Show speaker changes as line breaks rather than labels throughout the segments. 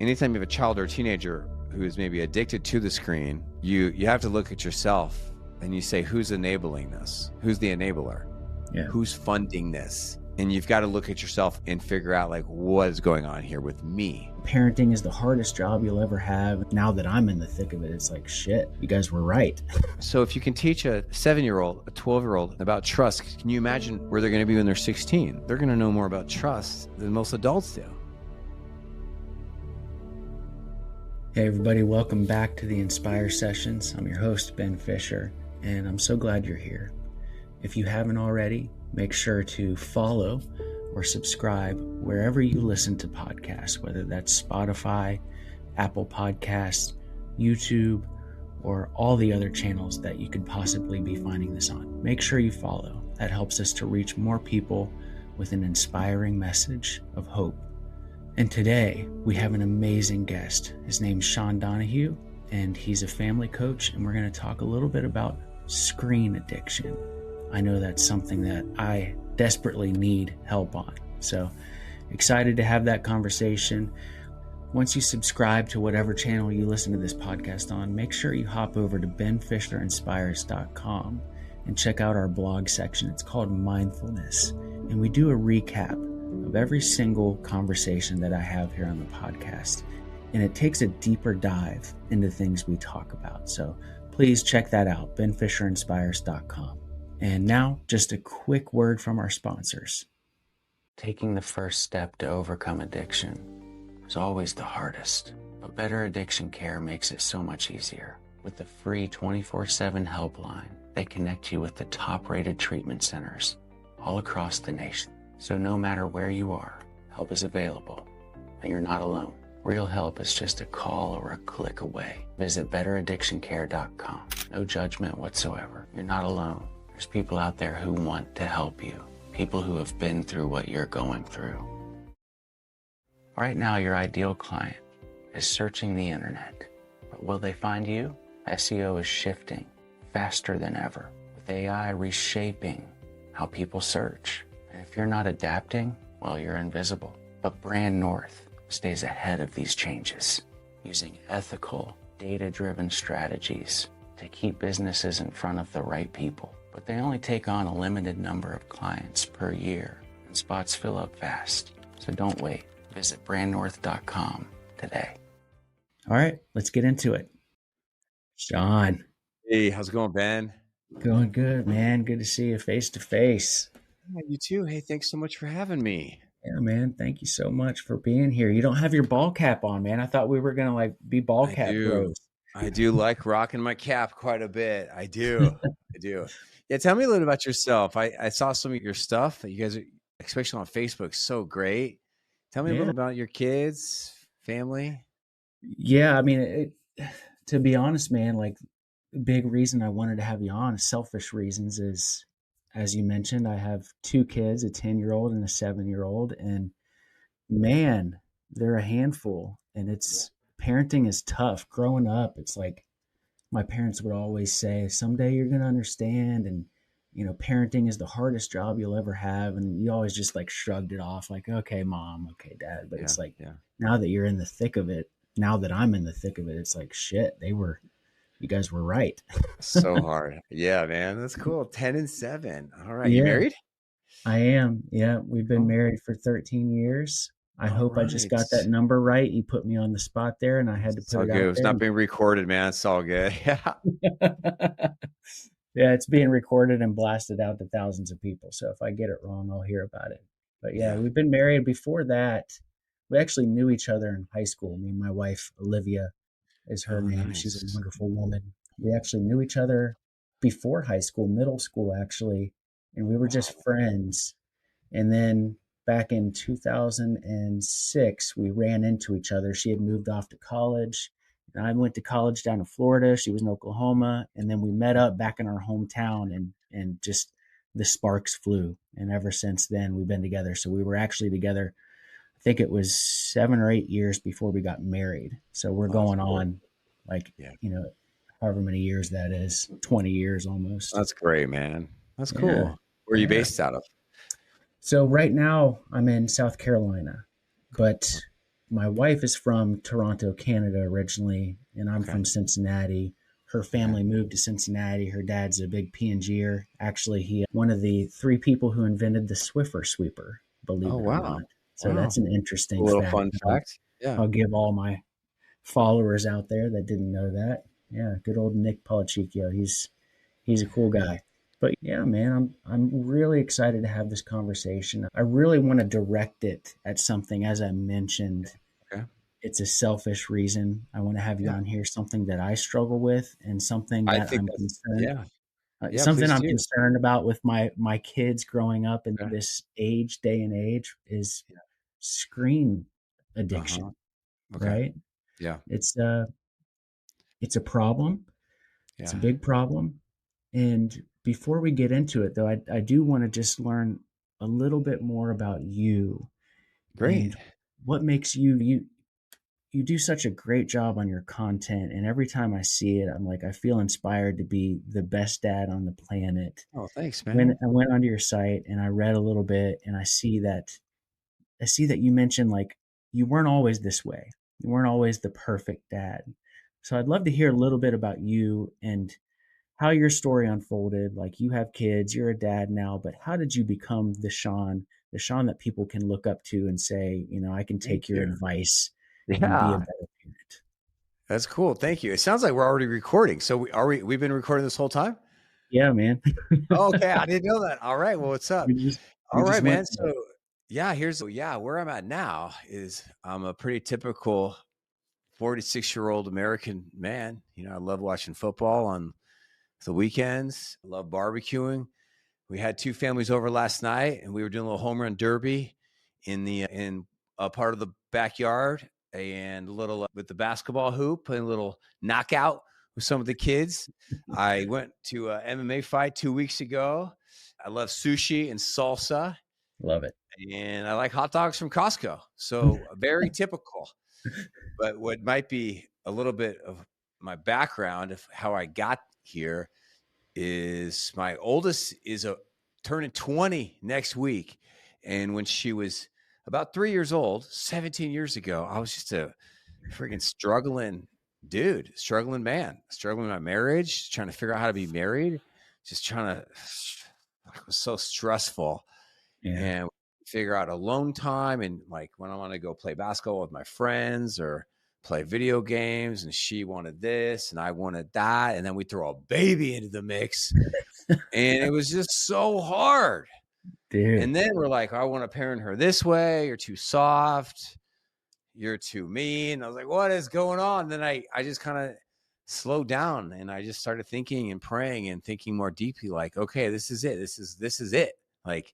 anytime you have a child or a teenager who is maybe addicted to the screen, you have to look at yourself and you say, who's enabling this? Who's the enabler?
Yeah.
Who's funding this? And you've got to look at yourself and figure out like what is going on here with me.
Parenting is the hardest job you'll ever have. Now that I'm in the thick of it, it's like, shit, you guys were right.
So if you can teach a 7-year-old, a 12-year-old about trust, can you imagine where they're going to be when they're 16? They're going to know more about trust than most adults do.
Hey everybody, welcome back to the Inspire Sessions. I'm your host, Ben Fisher, and I'm so glad you're here. If you haven't already, make sure to follow or subscribe wherever you listen to podcasts, whether that's Spotify, Apple Podcasts, YouTube, or all the other channels that you could possibly be finding this on. Make sure you follow. That helps us to reach more people with an inspiring message of hope. And today we have an amazing guest. His name's Sean Donohue, and he's a family coach, and we're going to talk a little bit about screen addiction. I know that's something that I desperately need help on. So excited to have that conversation. Once you subscribe to whatever channel you listen to this podcast on, make sure you hop over to benfisherinspires.com and check out our blog section. It's called Mindfulness. And we do a recap of every single conversation that I have here on the podcast. And it takes a deeper dive into things we talk about. So please check that out, benfisherinspires.com. And now, just a quick word from our sponsors. Taking the first step to overcome addiction is always the hardest, but Better Addiction Care makes it so much easier. With the free 24/7 helpline, they connect you with the top-rated treatment centers all across the nation. So no matter where you are, help is available, and you're not alone. Real help is just a call or a click away. Visit betteraddictioncare.com. No judgment whatsoever. You're not alone. There's people out there who want to help you, people who have been through what you're going through. Right now, your ideal client is searching the internet, but will they find you? SEO is shifting faster than ever, with AI reshaping how people search. And if you're not adapting, well, you're invisible. But Brand North stays ahead of these changes, using ethical, data-driven strategies to keep businesses in front of the right people. But they only take on a limited number of clients per year, and spots fill up fast. So don't wait. Visit brandnorth.com today. All right, let's get into it. Sean.
Hey, how's it going, Ben?
Going good, man. Good to see you face to face.
Yeah, you too. Hey, thanks so much for having me.
Yeah, man. Thank you so much for being here. You don't have your ball cap on, man. I thought we were going to be ball cap bros.
I do like rocking my cap quite a bit. I do. I do. Yeah, tell me a little about yourself. I saw some of your stuff. You guys are, especially on Facebook, so great. Tell me a little about your kids, family.
Yeah, I mean, to be honest, man, like the big reason I wanted to have you on, selfish reasons, is, as you mentioned, I have 2 kids, a 10-year-old and a 7-year-old, and man, they're a handful. And parenting is tough. Growing up, it's like, my parents would always say, someday you're going to understand. And, parenting is the hardest job you'll ever have. And you always just like shrugged it off like, okay, mom, okay, dad. But it's like, now that you're in the thick of it, now that I'm in the thick of it, it's like, shit, you guys were right.
So hard. Yeah, man. That's cool. 10 and 7. All right. You married?
I am. Yeah. We've been married for 13 years. I hope I just got that number right. You put me on the spot there, and I had to put it out there.
It's not being recorded, man. It's all good. Yeah.
Yeah, it's being recorded and blasted out to thousands of people. So if I get it wrong, I'll hear about it. But yeah, we've been married. Before that, we actually knew each other in high school. Me and my wife, Olivia, is her name. Nice. She's a wonderful woman. We actually knew each other before high school, middle school, actually. And we were just friends. And then back in 2006, we ran into each other. She had moved off to college, and I went to college down in Florida. She was in Oklahoma, and then we met up back in our hometown, and just the sparks flew. And ever since then, we've been together. So we were actually together, I think it was 7 or 8 years before we got married. So we're going on like, however many years that is, 20 years almost.
That's great, man. That's cool. Yeah. Where are you based out of?
So right now I'm in South Carolina, but my wife is from Toronto, Canada originally, and I'm
Okay.
from Cincinnati. Her
Okay.
family moved to Cincinnati. Her dad's a big P&G'er. Actually, he one of the three people who invented the Swiffer sweeper, believe
Oh,
it or
wow.
not. So
Wow.
that's an
A
interesting
little
fact.
fun fact. Yeah.
I'll give all my followers out there that didn't know that. Yeah, good old Nick Polachicchio. He's a cool guy. But yeah, man, I'm really excited to have this conversation. I really want to direct it at something, as I mentioned.
Okay.
It's a selfish reason I want to have you
Yeah.
on here, something that I struggle with and something
I
that
think
I'm
that's
concerned
yeah. Yeah,
something
please
I'm
do.
concerned about with my kids growing up in
Okay.
this day and age is
Yeah.
screen
Uh-huh.
addiction,
Okay.
right?
Yeah.
It's uh it's a problem. It's a
Yeah.
big problem. And before we get into it though, I do want to just learn a little bit more about you
Great.
and what makes you do such a great job on your content, and every time I see it I'm like I feel inspired to be the best dad on the planet.
Oh, thanks,
When
man.
I went onto your site and I read a little bit and I see that you mentioned like you weren't always this way. You weren't always the perfect dad. So I'd love to hear a little bit about you and how your story unfolded. Like you have kids, you're a dad now, but how did you become the Sean that people can look up to and say, you know, I can
Thank
take your
you.
advice and be a
Yeah.
better parent?
That's cool. Thank you. It sounds like we're already recording. So we've been recording this whole time?
Yeah, man.
Oh, okay. I didn't know that. All right. Well, what's up?
We
All
just
right,
went
man. So yeah, where I'm at now is I'm a pretty typical 46-year-old American man. I love watching football on the weekends. I love barbecuing. We had two families over last night, and we were doing a little home run derby in a part of the backyard, and a little with the basketball hoop, playing a little knockout with some of the kids. I went to a MMA fight 2 weeks ago. I love sushi and salsa,
love it.
and I like hot dogs from Costco. So very typical. But what might be a little bit of my background of how I got here is my oldest is turning 20 next week. And when she was about 3 years old, 17 years ago, I was just a freaking struggling dude, struggling man, struggling with my marriage, trying to figure out how to be married, just trying to, it was so stressful.
Yeah.
And figure out alone time and like when I want to go play basketball with my friends or play video games, and she wanted this and I wanted that, and then we throw a baby into the mix, and it was just so hard.
Dude.
And then we're like, I want to parent her this way, you're too soft, you're too mean. I was like, what is going on? Then I just kind of slowed down, and I just started thinking and praying and thinking more deeply, like, okay, this is it, this is it. Like,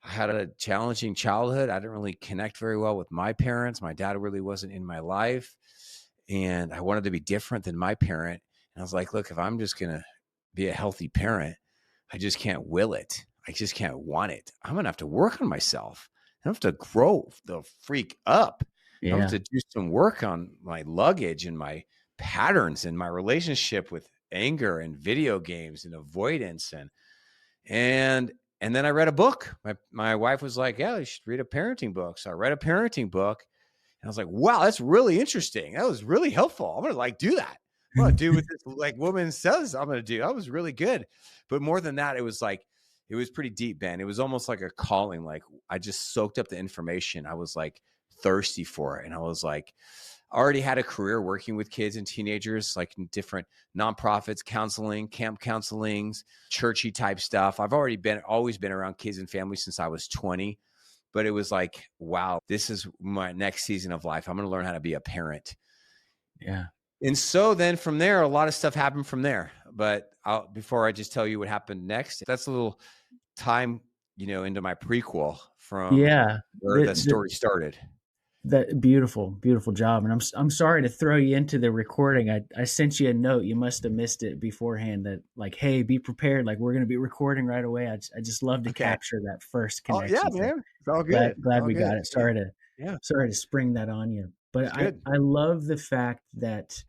I had a challenging childhood. I didn't really connect very well with my parents. My dad really wasn't in my life, and I wanted to be different than my parent. And I was like, look, if I'm just going to be a healthy parent, I just can't will it. I just can't want it. I'm going to have to work on myself. I have to grow the freak up. I have
Yeah.
to do some work on my luggage and my patterns and my relationship with anger and video games and avoidance and and then I read a book. My wife was like, "Yeah, you should read a parenting book." So I read a parenting book, and I was like, "Wow, that's really interesting. That was really helpful. I'm gonna like do that. I'm gonna do what this like woman says I'm gonna do." That was really good. But more than that, it was pretty deep, Ben. It was almost like a calling. Like I just soaked up the information. I was like thirsty for it, and I was like, I already had a career working with kids and teenagers, like in different nonprofits, counseling, camp counselings, churchy type stuff. I've always been around kids and families since I was 20. But it was like, wow, this is my next season of life. I'm going to learn how to be a parent.
Yeah.
And so then from there, a lot of stuff happened from there. But before I just tell you what happened next, that's a little time, into my prequel from
Yeah.
where the story started.
That beautiful job. And I'm sorry to throw you into the recording. I sent you a note. You must have missed it beforehand that like, hey, be prepared. Like we're going to be recording right away. I just love to
Okay.
capture that first
Oh yeah,
connection. So
man. It's all
glad
good. It's
glad
all
we got
good.
it.
Yeah.
Sorry to
Yeah.
sorry to spring that on you. But
It's good.
I love the fact that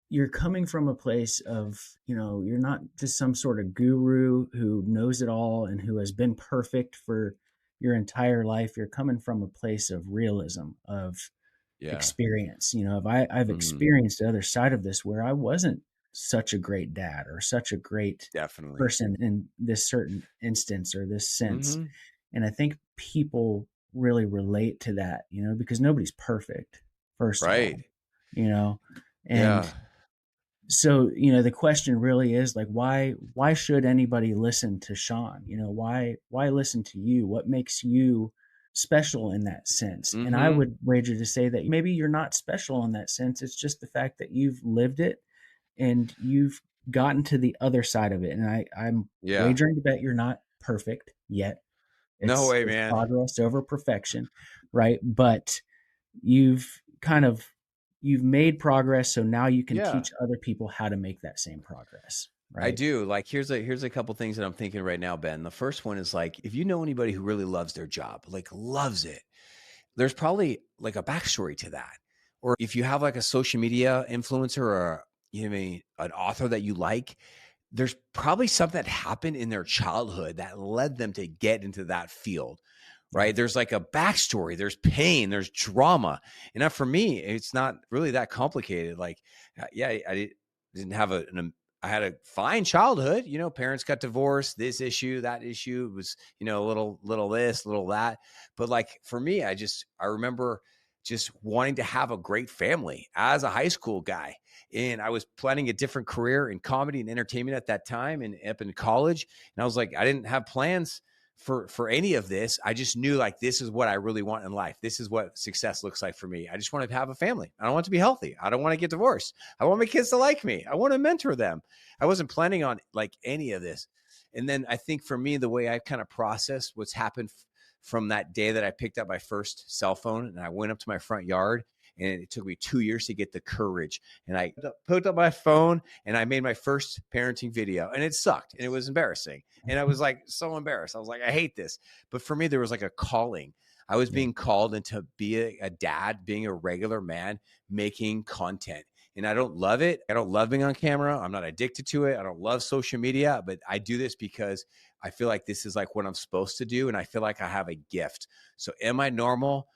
you're coming from a place of, you're not just some sort of guru who knows it all and who has been perfect for your entire life. You're coming from a place of realism, of
Yeah.
experience. I've
Mhm.
experienced the other side of this where I wasn't such a great dad or such a great
Definitely.
person in this certain instance or this sense.
Mhm.
And I think people really relate to that, because nobody's perfect, first of all,
Right.
you know, and
Yeah.
so, the question really is like, why should anybody listen to Sean? Why listen to you? What makes you special in that sense? And I
Mhm.
would wager to say that maybe you're not special in that sense. It's just the fact that you've lived it and you've gotten to the other side of it. And I'm
Yeah.
wagering to bet you're not perfect yet.
No way,
It's
man.
progress over perfection, right? But you've kind of you've made progress, so now you can
Yeah.
teach other people how to make that same progress,
I
right?
do. Like here's a couple things that I'm thinking right now, Ben. The first one is like if you know anybody who really loves their job, like loves it, there's probably like a backstory to that. Or if you have like a social media influencer or an author that you like, there's probably something that happened in their childhood that led them to get into that field,
Yeah.
right? There's like a backstory, there's pain, there's drama. And now for me, it's not really that complicated. Like, yeah, didn't have I had a fine childhood. Parents got divorced, this issue, that issue. It was, a little this, little that. But like for me, I remember just wanting to have a great family as a high school guy. And I was planning a different career in comedy and entertainment at that time and up in college. And I was like, I didn't have plans for any of this. I just knew like this is what I really want in life. This is what success looks like for me. I just want to have a family. I don't want to be healthy. I don't want to get divorced. I want my kids to like me. I want to mentor them. I wasn't planning on like any of this. And then I think for me, the way I kind of processed what's happened from that day that I picked up my first cell phone and I went up to my front yard, and it took me 2 years to get the courage. And I picked up my phone and I made my first parenting video, and it sucked and it was embarrassing. And I was like so embarrassed. I was like, I hate this. But for me, there was like a calling. I was
Yeah.
being called into be a dad, being a regular man, making content. And I don't love it. I don't love being on camera. I'm not addicted to it. I don't love social media, but I do this because I feel like this is like what I'm supposed to do. And I feel like I have a gift. So am I normal?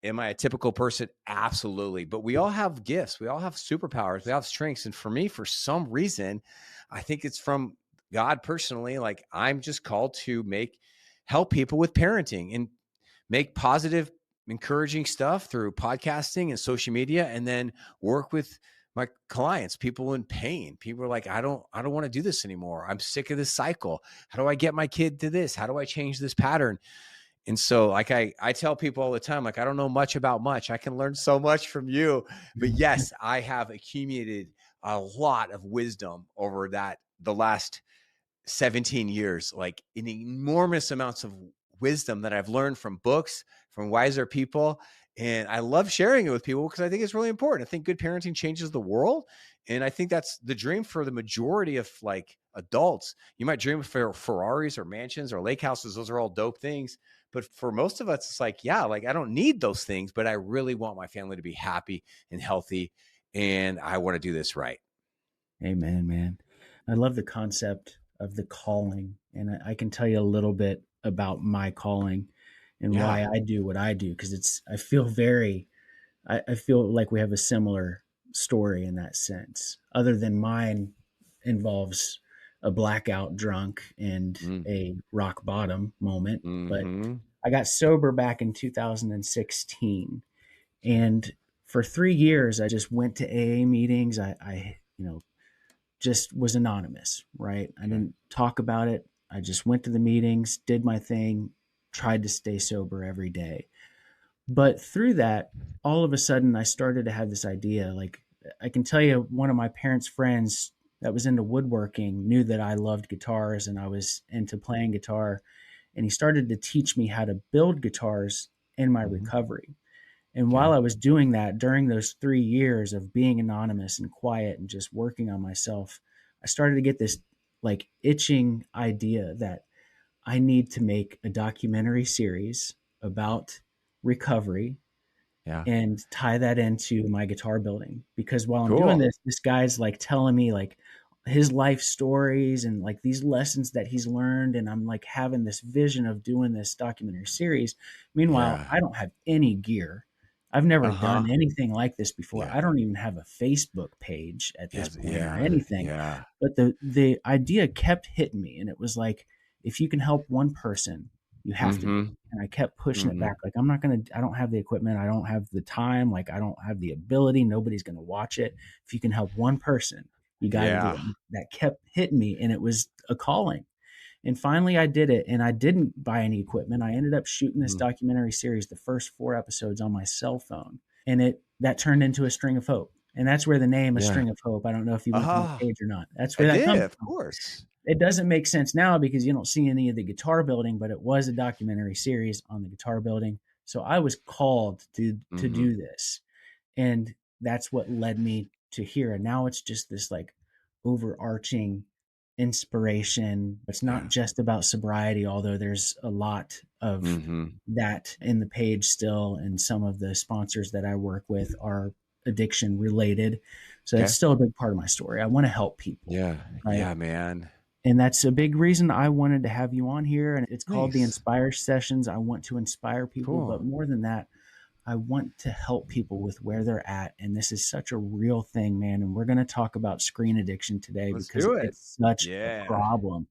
Am I a typical person? Absolutely. But we all have gifts. We all have superpowers. We have strengths. And for me, for some reason, I think it's from God personally. Like I'm just called to help people with parenting and make positive, encouraging stuff through podcasting and social media, and then work with my clients, people in pain. People are like, I don't want to do this anymore. I'm sick of this cycle. How do I get my kid to this? How do I change this pattern? And so like I tell people all the time, like, I don't know much about much. I can learn so much from you. But yes, I have accumulated a lot of wisdom over the last 17 years, like in enormous amounts of wisdom that I've learned from books, from wiser people. And I love sharing it with people because I think it's really important. I think good parenting changes the world. And I think that's the dream for the majority of like adults. You might dream of Ferraris or mansions or lake houses. Those are all dope things. But for most of us, it's like, yeah, like I don't need those things, but I really want my family to be happy and healthy. And I want to do this right.
Amen, man. I love the concept of the calling, and I can tell you a little bit about my calling and
Yeah.
why I do what I do because I feel like we have a similar story in that sense. Other than mine involves a blackout drunk and
Mm.
a rock bottom moment, but
Hmm.
I got sober back in 2016, and for 3 years I just went to AA meetings. I just was anonymous, right? I
Okay.
didn't talk about it. I just went to the meetings, did my thing, tried to stay sober every day. But through that, all of a sudden, I started to have this idea. Like, I can tell you, one of my parents' friends that was into woodworking knew that I loved guitars and I was into playing guitar. And he started to teach me how to build guitars in my
Hmm.
recovery. And while
Okay.
I was doing that during those 3 years of being anonymous and quiet and just working on myself, I started to get this like itching idea that I need to make a documentary series about recovery
Yeah.
and tie that into my guitar building. Because while I'm doing
Cool.
this guy's like telling me like his life stories and like these lessons that he's learned. And I'm like having this vision of doing this documentary series. Meanwhile,
Yeah.
I don't have any gear. I've never
Uh-huh.
done anything like this before.
Yeah.
I don't even have a Facebook page at this
Yes.
point or
Yeah.
anything.
Yeah.
But the idea kept hitting me, and it was like, if you can help one person, you have to do it.
Mhm.
And I kept pushing it back.
Mhm.
Like, I don't have the equipment. I don't have the time. Like, I don't have the ability. Nobody's going to watch it. If you can help one person, you got to do
Yeah.
it. That kept hitting me, and it was a calling. And finally, I did it, and I didn't buy any equipment. I ended up shooting this
Mhm.
documentary series, the first 4 episodes, on my cell phone, and that turned into A String of Hope. And that's where the name A
Yeah.
String of Hope. I don't know if you went to my
Uh-huh.
page or not. That's
I
where that
did,
comes
of
from.
course.
It doesn't make sense now because you don't see any of the guitar building, but it was a documentary series on the guitar building. So I was called to
Mhm.
do this, and that's what led me to here. And now it's just this like overarching inspiration. It's not
Yeah.
just about sobriety, although there's a lot of
Mhm.
that in the page still, and some of the sponsors that I work with are addiction related. So it's
Okay.
still a big part of my story. I want to help people,
Yeah.
right?
Yeah, man.
And that's a big reason I wanted to have you on here. And it's called the
Thanks.
Inspire Sessions. I want to inspire people, but
Cool.
more than that, I want to help people with where they're at. And this is such a real thing, man. And we're going to talk about screen addiction today
Let's
because
do it.
it's such a
Yeah.
problem.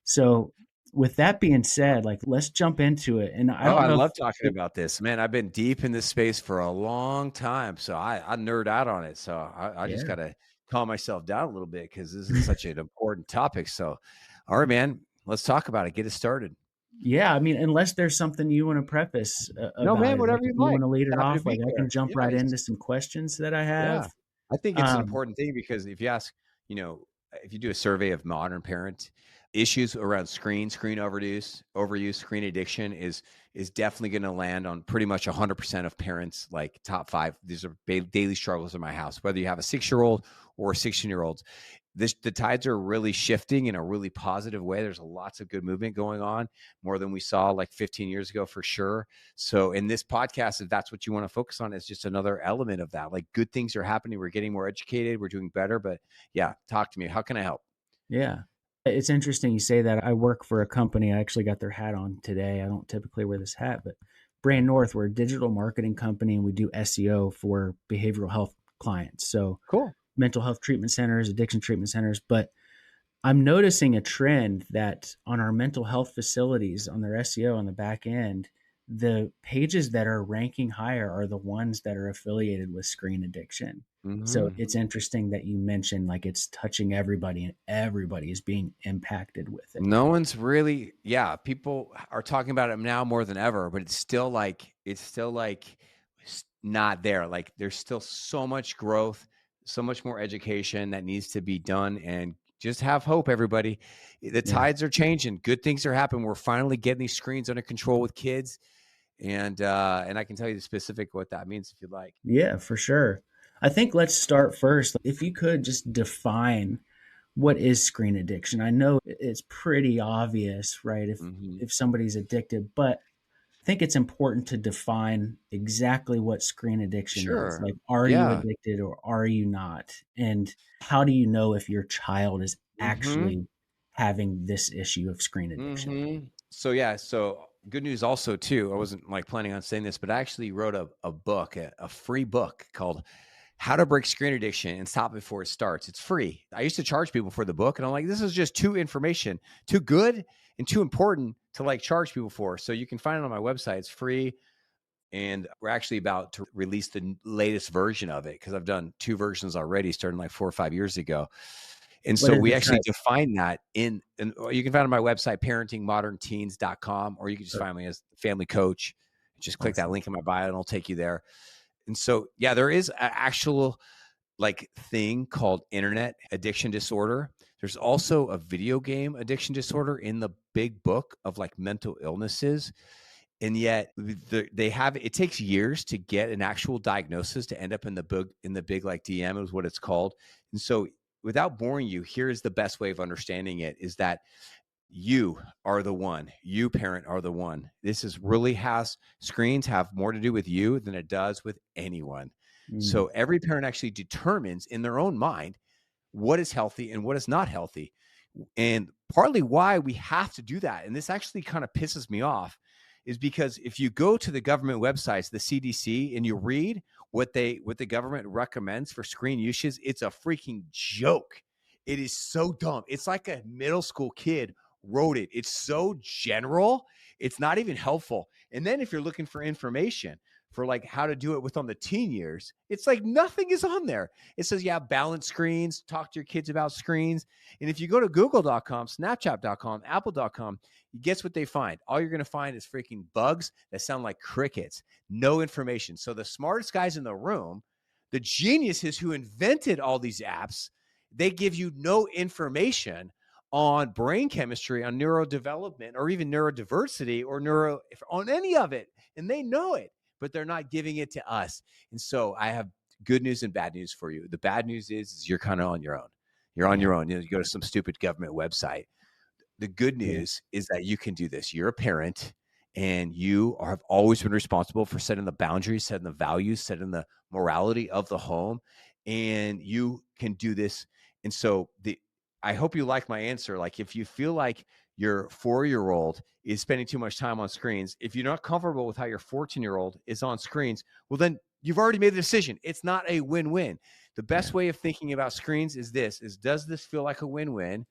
So, with that being said, like, let's jump into it. And I
Oh,
don't
I
know if
love talking about this. Man, I've been deep in this space for a long time, so I nerd out on it. So I just
yeah.
gotta calm myself down a little bit because this is such an important topic. So, all right, man, let's talk about it. Get it started.
Yeah, I mean, unless there's something you want to preface
No,
about
man,
it, like
whatever
if
you
you
like.
want to lead it
Happy to
off, like
be
I can
here.
jump
Yeah,
right
it's
into some questions that I
yeah.
have.
I think it's an
Um,
important thing because if you ask, if you do a survey of modern parents, issues around screen overuse, screen addiction is definitely going to land on pretty much 100% of parents. Like top five, these are daily struggles in my house. Whether you have a 6-year-old or a 16-year-old, the tides are really shifting in a really positive way. There's lots of good movement going on, more than we saw like 15 years ago for sure. So in this podcast, if that's what you want to focus on, it's just another element of that. Like good things are happening. We're getting more educated. We're doing better. But yeah, talk to me. How can I help?
yeah. It's interesting you say that. I work for a company. I actually got their hat on today. I don't typically wear this hat, but Brain North, we're a digital marketing company and we do SEO for behavioral health clients. So
Cool.
mental health treatment centers, addiction treatment centers. But I'm noticing a trend that on our mental health facilities, on their SEO on the back end, the pages that are ranking higher are the ones that are affiliated with screen addiction. So
Hmm.
it's interesting that you mentioned like it's touching everybody and everybody is being impacted with it.
No one's really, yeah, people are talking about it now more than ever, but it's not there. Like there's still so much growth, so much more education that needs to be done. And just have hope, everybody. The
Yeah.
tides are changing. Good things are happening. We're finally getting these screens under control with kids. And I can tell you the specific what that means if you'd like.
Yeah, for sure. I think let's start first. If you could just define what is screen addiction. I know it's pretty obvious, right?
Hmm.
If somebody's addicted, but I think it's important to define exactly what screen addiction is.
Sure.
Like, are you
Yeah.
addicted or are you not? And how do you know if your child is
Hmm.
actually having this issue of screen addiction?
So yeah, so good news also too. I wasn't like planning on saying this, but I actually wrote a book, a free book called How to Break Screen Addiction and Stop Before It Starts. It's free. I used to charge people for the book, and I'm like, this is just too good and too important to like charge people for. So you can find it on my website. It's free. And we're actually about to release the latest version of it because I've done 2 versions already, starting like 4 or 5 years ago. And
What
so
is
we
the
actually
type?
define that and you can find it on my website, parentingmodernteens.com, or you can just find me as family coach. Just click that
Awesome.
link in my bio and it'll take you there. And so, yeah, there is an actual like thing called internet addiction disorder. There's also a video game addiction disorder in the big book of like mental illnesses. And yet they have, it takes years to get an actual diagnosis to end up in the book, in the big like DM is what it's called. And so without boring you, here's the best way of understanding it is that you are the one, you parent are the one. This is really has screens have more to do with you than it does with anyone.
Mm,
So every parent actually determines in their own mind what is healthy and what is not healthy. And partly why we have to do that, and this actually kind of pisses me off, is because if you go to the government websites, the CDC, and you read what the government recommends for screen usage, it's a freaking joke. It is so dumb. It's like a middle school kid wrote it. It's so general. It's not even helpful. And then if you're looking for information for like how to do it with on the teen years, it's like nothing is on there. It says, yeah, balance screens, talk to your kids about screens. And if you go to google.com, snapchat.com, apple.com, guess what they find? All you're going to find is freaking bugs that sound like crickets, no information. So the smartest guys in the room, the geniuses who invented all these apps, they give you no information on brain chemistry, on neurodevelopment, or even neurodiversity or on any of it. And they know it, but they're not giving it to us. And so I have good news and bad news for you. The bad news is you're kind of on your own. You're on your own. You go to some stupid government website. The good news is that you can do this. You're a parent and you have always been responsible for setting the boundaries, setting the values, setting the morality of the home. And you can do this. And so I hope you like my answer. Like if you feel like your 4-year-old is spending too much time on screens, if you're not comfortable with how your 14-year-old is on screens, well, then you've already made the decision. It's not a win-win. The best way of thinking about screens is does this feel like a win-win?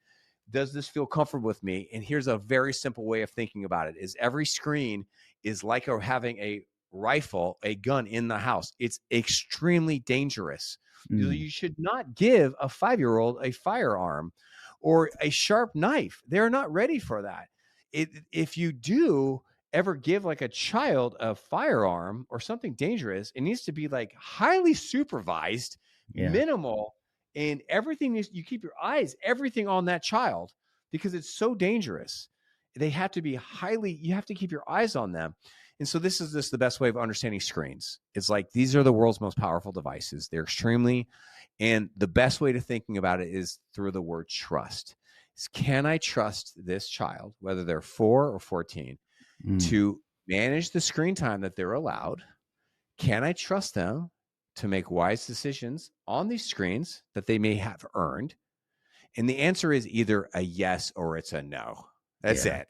Does this feel comfortable with me? And here's a very simple way of thinking about it is every screen is like having a rifle, a gun in the house. It's extremely dangerous. You should not give a 5-year-old a firearm or a sharp knife. They're not ready for that. If you do ever give like a child a firearm or something dangerous, it needs to be like highly supervised, minimal, and everything is, you keep your eyes, everything on that child because it's so dangerous. They have to be you have to keep your eyes on them. And so this is just the best way of understanding screens. It's like, these are the world's most powerful devices. They're and the best way to thinking about it is through the word trust. Can I trust this child, whether they're 4 or 14, to manage the screen time that they're allowed? Can I trust them to make wise decisions on these screens that they may have earned? And the answer is either a yes or it's a no. That's it.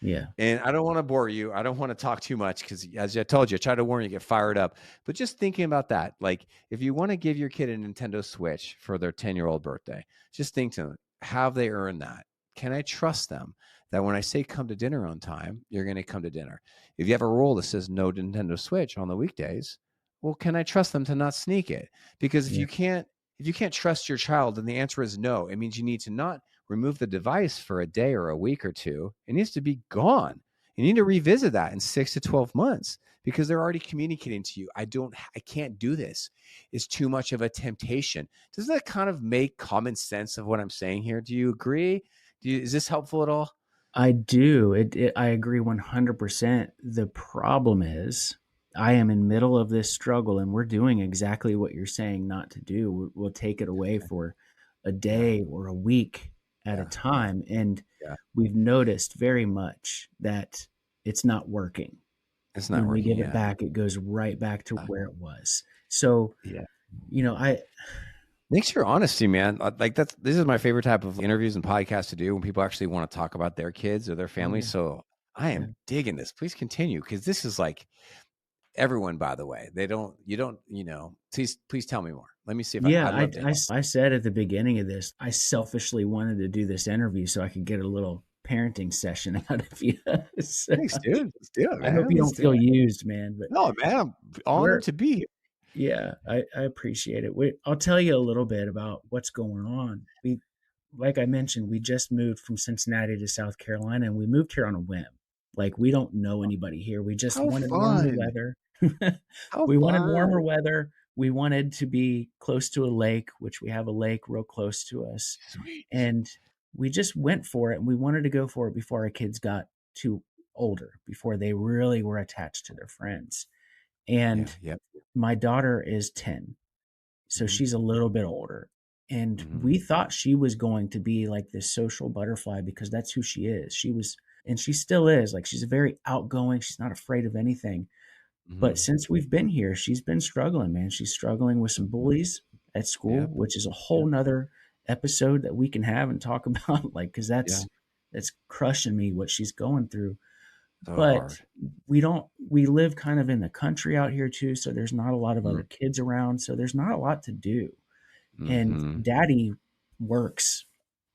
Yeah.
And I don't want to bore you. I don't want to talk too much because, as I told you, I try to warn you, get fired up. But just thinking about that, like if you want to give your kid a Nintendo Switch for their 10-year-old birthday, just think to them, have they earned that? Can I trust them that when I say come to dinner on time, you're going to come to dinner? If you have a rule that says no Nintendo Switch on the weekdays, well, can I trust them to not sneak it? Because if you can't trust your child, then the answer is no. It means you need to not remove the device for a day or a week or two. It needs to be gone. You need to revisit that in 6 to 12 months because they're already communicating to you. I can't do this. It's too much of a temptation. Doesn't that kind of make common sense of what I'm saying here? Do you agree? Is this helpful at all?
I do. I agree 100%. The problem is I am in middle of this struggle and we're doing exactly what you're saying not to do. We'll take it away for a day or a week at a time. And we've noticed very much that it's not working.
It's not working.
When we give it back, it goes right back to where it was. So,
thanks for your honesty, man. Like this is my favorite type of interviews and podcasts to do when people actually want to talk about their kids or their family. So I am digging this. Please continue. Cause this is like everyone, by the way, please tell me more. Let me see if
I said at the beginning of this, I selfishly wanted to do this interview so I could get a little parenting session out of you. So,
thanks, dude. Let's do it, man.
I hope you don't feel used, man. But
no, man, I'm honored to be here.
Yeah, I appreciate it. I'll tell you a little bit about what's going on. Like I mentioned, we just moved from Cincinnati to South Carolina, and we moved here on a whim. Like, we don't know anybody here. We just wanted warmer weather. We wanted warmer weather. We wanted to be close to a lake, which we have a lake real close to us.
Sweet.
And we just went for it, and we wanted to go for it before our kids got too older, before they really were attached to their friends. And my daughter is 10, so she's a little bit older. And we thought she was going to be like this social butterfly because that's who she is. And she still is. Like, she's very outgoing. She's not afraid of anything. But since we've been here, she's been struggling, man. She's struggling with some bullies at school, which is a whole nother episode that we can have and talk about, like, because that's crushing me, what she's going through.
So
but
hard.
we live kind of in the country out here too, so there's not a lot of
Mm,
other kids around, so there's not a lot to do. And
mhm.
daddy works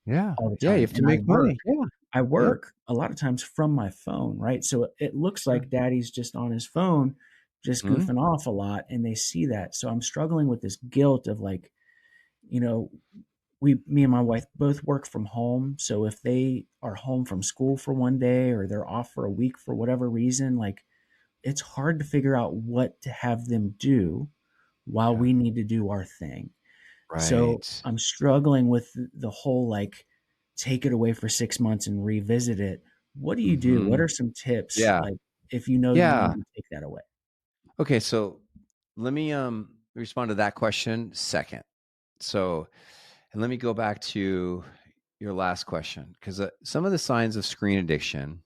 Yeah.
all the
Yeah, you
time,
have to
and
make money. Yeah.
I
Yeah.
work a lot of times from my phone, right? So it looks
Sure.
like daddy's just on his phone, just
Mhm.
goofing off a lot, and they see that. So I'm struggling with this guilt of like, you know, me and my wife both work from home. So if they are home from school for one day or they're off for a week for whatever reason, like it's hard to figure out what to have them do while
Yeah.
we need to do our thing. So
Right.
I'm struggling with the whole like take it away for 6 months and revisit it. What do you do? What
Mhm.
are some tips
Yeah.
like if you know you
Yeah.
need to take that away?
Okay, so let me respond to that question second. So, and let me go back to your last question because some of the signs of screen addiction,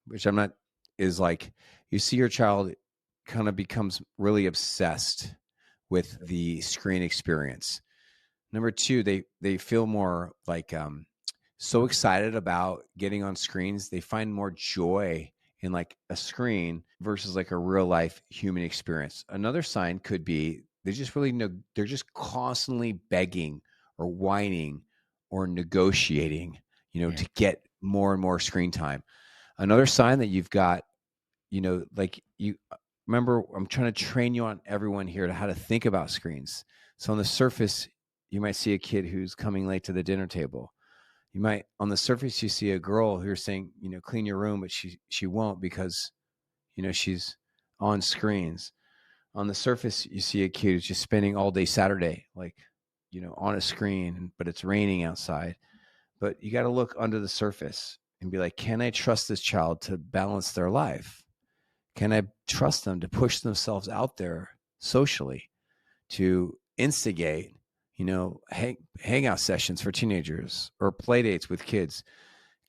which I'm not, is like you see your child kind of becomes really obsessed with the screen experience. Number two, they feel more like so excited about getting on screens. They find more joy in like a screen versus like a real life human experience. Another sign could be they just really know they're just constantly begging or whining or negotiating,
Yeah.
to get more and more screen time. Another sign that you've got, like you remember, I'm trying to train you on everyone here to how to think about screens. So on the surface, you might see a kid who's coming late to the dinner table. You might, on the surface, you see a girl who's saying, clean your room, but she won't because, she's on screens. On the surface, you see a kid who's just spending all day Saturday, like, on a screen, but it's raining outside. But you got to look under the surface and be like, can I trust this child to balance their life? Can I trust them to push themselves out there socially, to instigate, hangout sessions for teenagers or play dates with kids?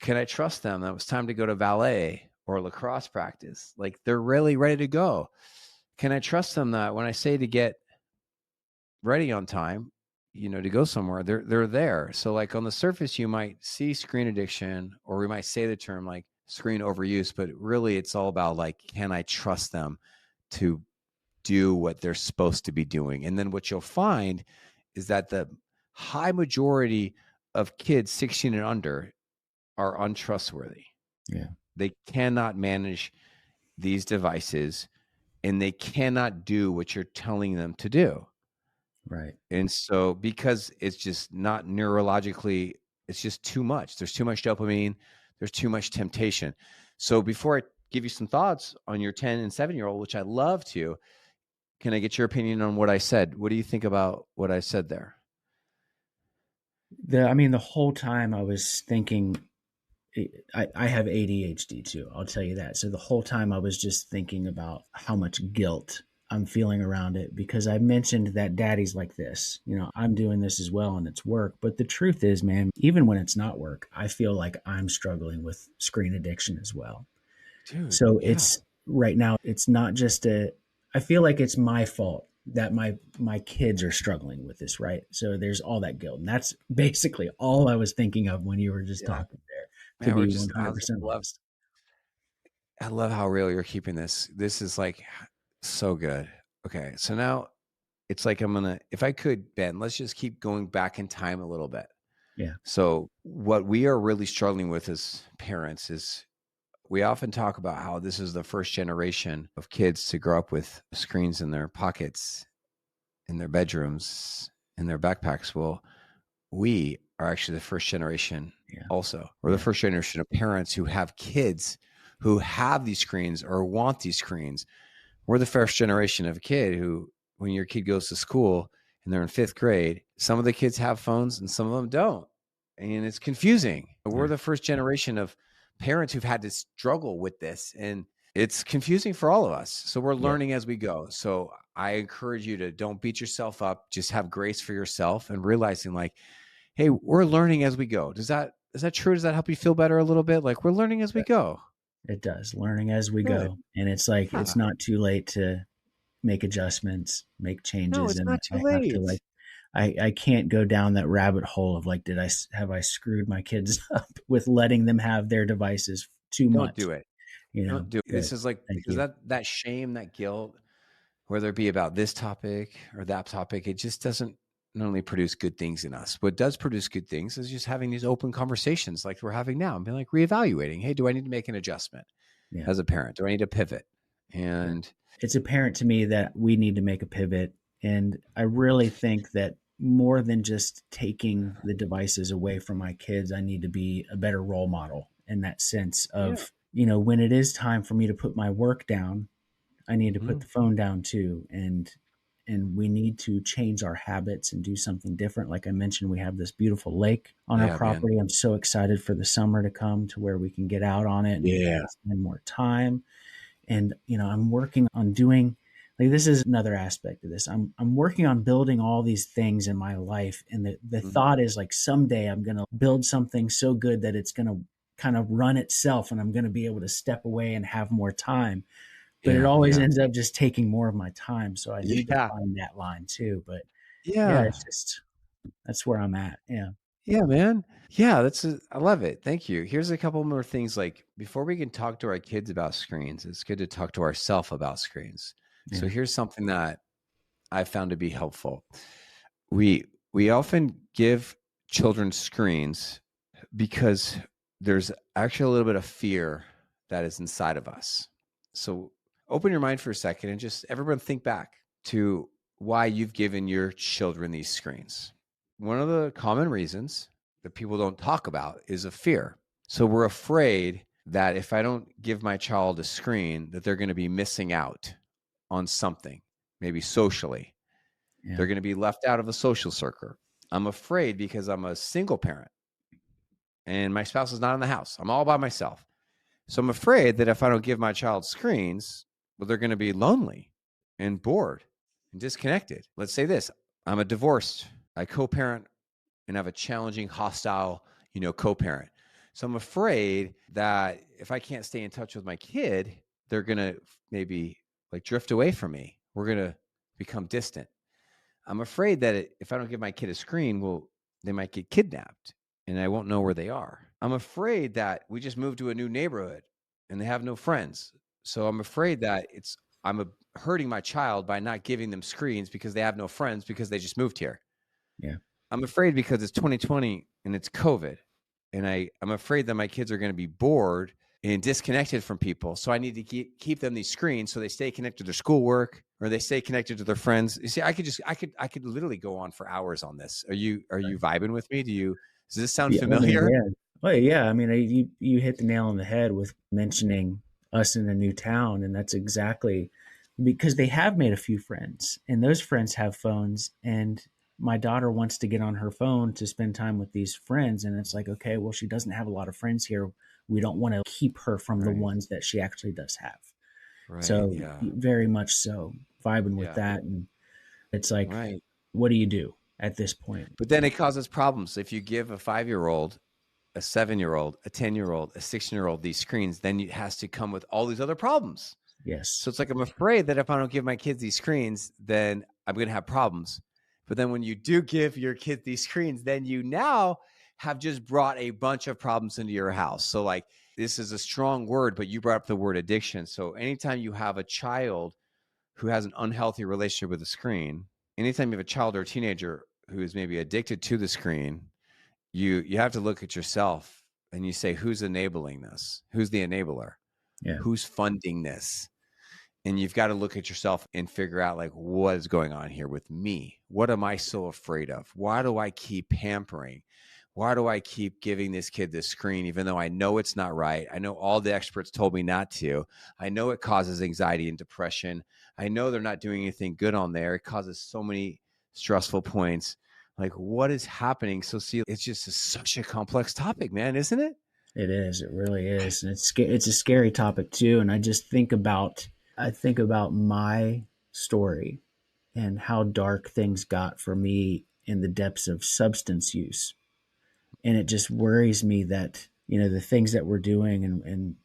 Can I trust them that it was time to go to ballet or lacrosse practice? Like they're really ready to go. Can I trust them that when I say to get ready on time, to go somewhere, they're there. So like on the surface, you might see screen addiction, or we might say the term like screen overuse, but really it's all about like, can I trust them to do what they're supposed to be doing? And then what you'll find is that the high majority of kids 16 and under are untrustworthy.
Yeah.
They cannot manage these devices and they cannot do what you're telling them to do.
Right.
And so, because it's just not neurologically, it's just too much. There's too much dopamine, there's too much temptation. So, before I give you some thoughts on your 10 and 7-year-old, which I love to, can I get your opinion on what I said? What do you think about what I said there?
The whole time I was thinking I have ADHD too. I'll tell you that. So the whole time I was just thinking about how much guilt I'm feeling around it because I mentioned that daddy's like this. I'm doing this as well and it's work. But the truth is, man, even when it's not work, I feel like I'm struggling with screen addiction as well.
Dude,
So
yeah.
it's right now, it's not just I feel like it's my fault that my kids are struggling with this, right? So there's all that guilt. And that's basically all I was thinking of when you were just
Yeah.
talking there, to
Man, we're
be
just,
100%
love,
honest.
I love how real you're keeping this. This is like so good. Okay. So now it's like, if I could, Ben, let's just keep going back in time a little bit.
Yeah.
So, what we are really struggling with as parents is we often talk about how this is the first generation of kids to grow up with screens in their pockets, in their bedrooms, in their backpacks. Well, we are actually the first generation
Yeah.
also. We're the
Yeah.
first generation of parents who have kids who have these screens or want these screens. We're the first generation of a kid who, when your kid goes to school and they're in 5th grade, some of the kids have phones and some of them don't. And it's confusing. We're
Yeah.
the first generation of parents who've had to struggle with this. And it's confusing for all of us. So we're
Yeah.
learning as we go. So I encourage you to don't beat yourself up. Just have grace for yourself and realizing like, hey, we're learning as we go. Is that true? Does that help you feel better a little bit? Like we're learning as we go.
It does. Learning as we
Good.
go. And it's like
Yeah.
it's not too late to make adjustments, make
No,
changes.
it's
And
not too
I have to
late.
like I can't go down that rabbit hole of like, have I screwed my kids up with letting them have their devices too
Don't
much?
do it. Don't do this
Good.
is like
Thank
because
you.
that shame, that guilt, whether it be about this topic or that topic, it just doesn't not only produce good things in us. What does produce good things is just having these open conversations like we're having now and being like reevaluating. Hey, do I need to make an adjustment
Yeah.
as a parent? Do I need to pivot?
Yeah.
And
It's apparent to me that we need to make a pivot. And I really think that more than just taking the devices away from my kids, I need to be a better role model in that sense
yeah,
of, when it is time for me to put my work down, I need to put
mhm.
the phone down too. And we need to change our habits and do something different. Like I mentioned, we have this beautiful lake on our
Yeah, man.
property. I'm so excited for the summer to come to where we can get out on it and
Yeah.
spend more time. And I'm working on doing, like, this is another aspect of this. I'm working on building all these things in my life, and the
Mhm.
thought is like someday I'm going to build something so good that it's going to kind of run itself, and I'm going to be able to step away and have more time. But it
Yeah,
always
yeah.
ends up just taking more of my time, so I need to
Yeah.
find that line too. But yeah,
Yeah.
it's just, that's where I'm at. Yeah.
Yeah, man. Yeah, I love it. Thank you. Here's a couple more things like before we can talk to our kids about screens, it's good to talk to ourselves about screens. So
Yeah.
here's something that I found to be helpful. We often give children screens because there's actually a little bit of fear that is inside of us. So open your mind for a second and just everyone think back to why you've given your children these screens. One of the common reasons that people don't talk about is a fear. So we're afraid that if I don't give my child a screen, that they're going to be missing out on something, maybe socially.
Yeah.
They're going to be left out of a social circle. I'm afraid because I'm a single parent and my spouse is not in the house. I'm all by myself. So I'm afraid that if I don't give my child screens, well, they're going to be lonely and bored and disconnected. Let's say this. I'm a divorced, I co-parent and have a challenging, hostile, co-parent. So I'm afraid that if I can't stay in touch with my kid, they're going to maybe like drift away from me. We're going to become distant. I'm afraid that if I don't give my kid a screen, well, they might get kidnapped and I won't know where they are. I'm afraid that we just moved to a new neighborhood and they have no friends. So I'm afraid that hurting my child by not giving them screens because they have no friends because they just moved here.
Yeah.
I'm afraid because it's 2020 and it's COVID. And I'm afraid that my kids are going to be bored and disconnected from people. So I need to keep them these screens so they stay connected to their schoolwork or they stay connected to their friends. You see, I could literally go on for hours on this. Are you vibing with me? Does this sound
Yeah, I mean,
familiar?
yeah. Well, yeah. I mean, you hit the nail on the head with mentioning us in a new town, and that's exactly because they have made a few friends, and those friends have phones, and my daughter wants to get on her phone to spend time with these friends, and it's like, okay, well, she doesn't have a lot of friends here. We don't want to keep her from the
Right.
ones that she actually does have.
Right.
So
Yeah.
very much so vibing with
Yeah.
that, and it's like,
Right.
what do you do at this point?
But then it causes problems. If you give a 5-year-old, a 7-year-old, a 10-year-old, a 16-year-old these screens, then it has to come with all these other problems.
Yes.
So it's like I'm afraid that if I don't give my kids these screens, then I'm going to have problems. But then when you do give your kids these screens, then you now have just brought a bunch of problems into your house. So like this is a strong word, but you brought up the word addiction. So anytime you have a child who has an unhealthy relationship with the screen, anytime you have a child or a teenager who is maybe addicted to the screen, you have to look at yourself and you say, who's enabling this? Who's the enabler?
Yeah.
Who's funding this? And you've got to look at yourself and figure out like what is going on here with me. What am I so afraid of? Why do I keep pampering? Why do I keep giving this kid this screen even though I know it's not right? I know all the experts told me not to. I know it causes anxiety and depression. I know they're not doing anything good on there. It causes so many stressful points. Like what is happening? So see, it's just such a complex topic, man, isn't it?
It is. It really is, and it's a scary topic too. And I think about my story and how dark things got for me in the depths of substance use, and it just worries me that the things that we're doing and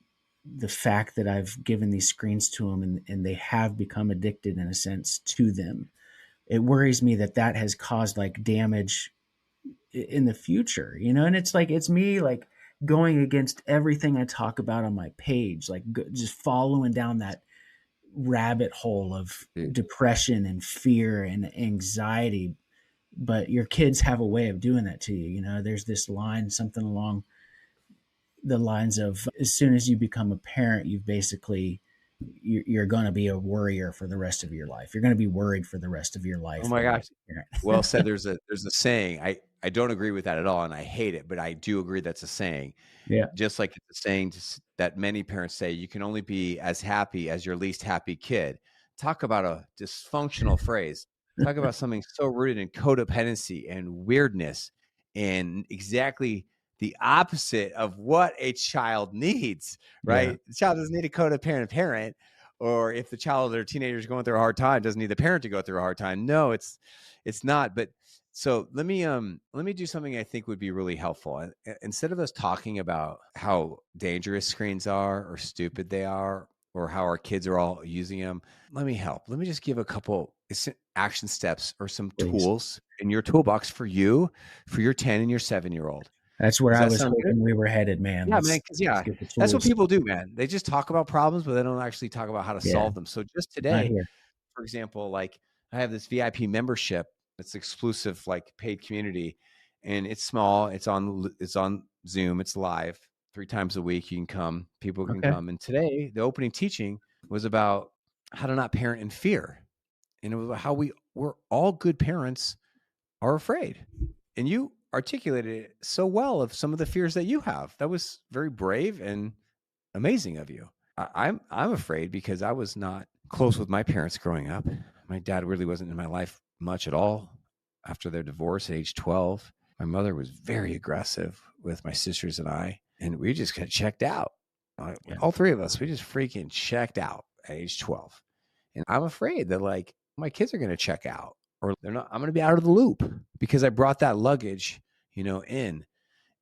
the fact that I've given these screens to them and they have become addicted in a sense to them. It worries me that has caused like damage in the future, and it's like it's me like going against everything I talk about on my page, like just following down that rabbit hole of
Dude.
depression and fear and anxiety. But your kids have a way of doing that to you. You know, there's this line, something along the lines of, as soon as you become a parent, you've basically, you're going to be a worrier for the rest of your life. You're going to be worried for the rest of your
Oh
life
my
when you're
gosh.
a
Well
parent.
said. There's a saying. I don't agree with that at all, and I hate it, but I do agree that's a saying.
Yeah.
Just like it's a saying that many parents say, you can only be as happy as your least happy kid. Talk about a dysfunctional phrase. Talk about something so rooted in codependency and weirdness, and exactly the opposite of what a child needs,
Yeah.
right? The child doesn't need a codependent parent, or if the child or teenager is going through a hard time, doesn't need the parent to go through a hard time. No, it's not. But so let me do something I think would be really helpful. Instead of us talking about how dangerous screens are or stupid they are or how our kids are all using them, let me help. Let me just give a couple action steps or some
Please.
tools in your toolbox for you, for your 10 and your 7-year-old.
That's where
Does
I
that
was
sound good?
hoping we were headed, man.
Yeah, man.
Let's
Because
let's
yeah,
get the
that's what
tools.
people do, man. They just talk about problems, but they don't actually talk about how to
Yeah.
solve them. So just
Not
today,
here.
for example, like I have this VIP membership that's exclusive, like paid community, and it's small. It's on Zoom. It's live 3 times a week. You can come. People can
Okay.
come. And today, the opening teaching was about how to not parent in fear, and it was about how we're all good parents are afraid. And you articulated it so well of some of the fears that you have. That was very brave and amazing of you. I'm afraid because I was not close with my parents growing up. My dad really wasn't in my life much at all after their divorce at age 12. My mother was very aggressive with my sisters and I, and we just got checked out.
Yeah.
All three of us, we just freaking checked out at age 12. And I'm afraid that like my kids are going to check out or they're not, I'm going to be out of the loop because I brought that luggage, in.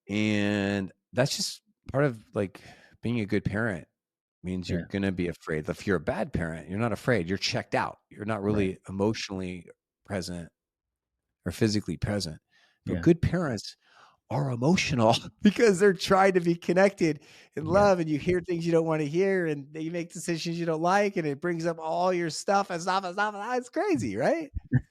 And that's just part of like being a good parent means you're
Yeah.
going to be afraid. If you're a bad parent, you're not afraid. You're checked out. You're not
Right.
really emotionally present or physically present. But
Yeah.
good parents are emotional because they're trying to be connected in
Yeah.
love, and you hear things you don't want to hear, and you make decisions you don't like, and it brings up all your stuff and stuff and stuff. It's crazy, right? And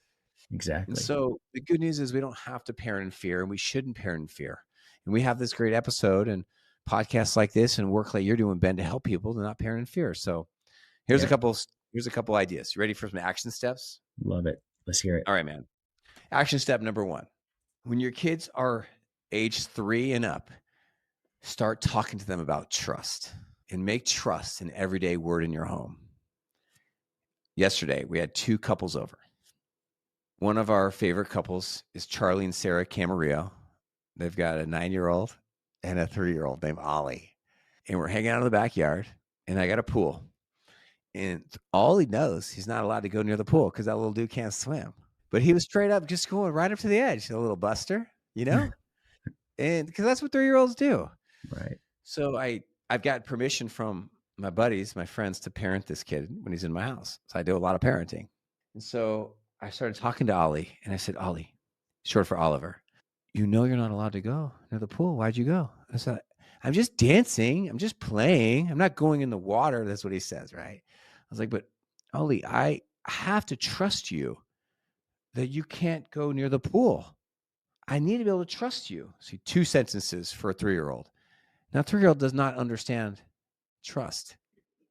Exactly.
so the good news is we don't have to parent in fear, and we shouldn't parent in fear. And we have this great episode and podcasts like this and work like you're doing, Ben, to help people to not parent in fear. So here's a
Yeah.
couple here's a couple ideas. You ready for some action steps?
Love it. Let's hear it.
All right, man. Action step number 1. When your kids are age 3 and up, start talking to them about trust and make trust an everyday word in your home. Yesterday, we had 2 couples over. One of our favorite couples is Charlie and Sarah Camarillo. They've got a 9-year-old and a 3-year-old named Ollie. And we're hanging out in the backyard, and I got a pool. And all he knows, he's not allowed to go near the pool because that little dude can't swim. But he was straight up just going right up to the edge, a little buster, and because that's what 3-year-olds do.
Right.
So I've got permission from my buddies, my friends, to parent this kid when he's in my house. So I do a lot of parenting. And so I started talking to Ollie, and I said, Ollie, short for Oliver, you're not allowed to go near the pool. Why'd you go? I said, I'm just dancing. I'm just playing. I'm not going in the water. That's what he says, right? I was like, but Ollie, I have to trust you that you can't go near the pool. I need to be able to trust you. See, 2 sentences for a 3-year-old. Now, 3-year-old does not understand trust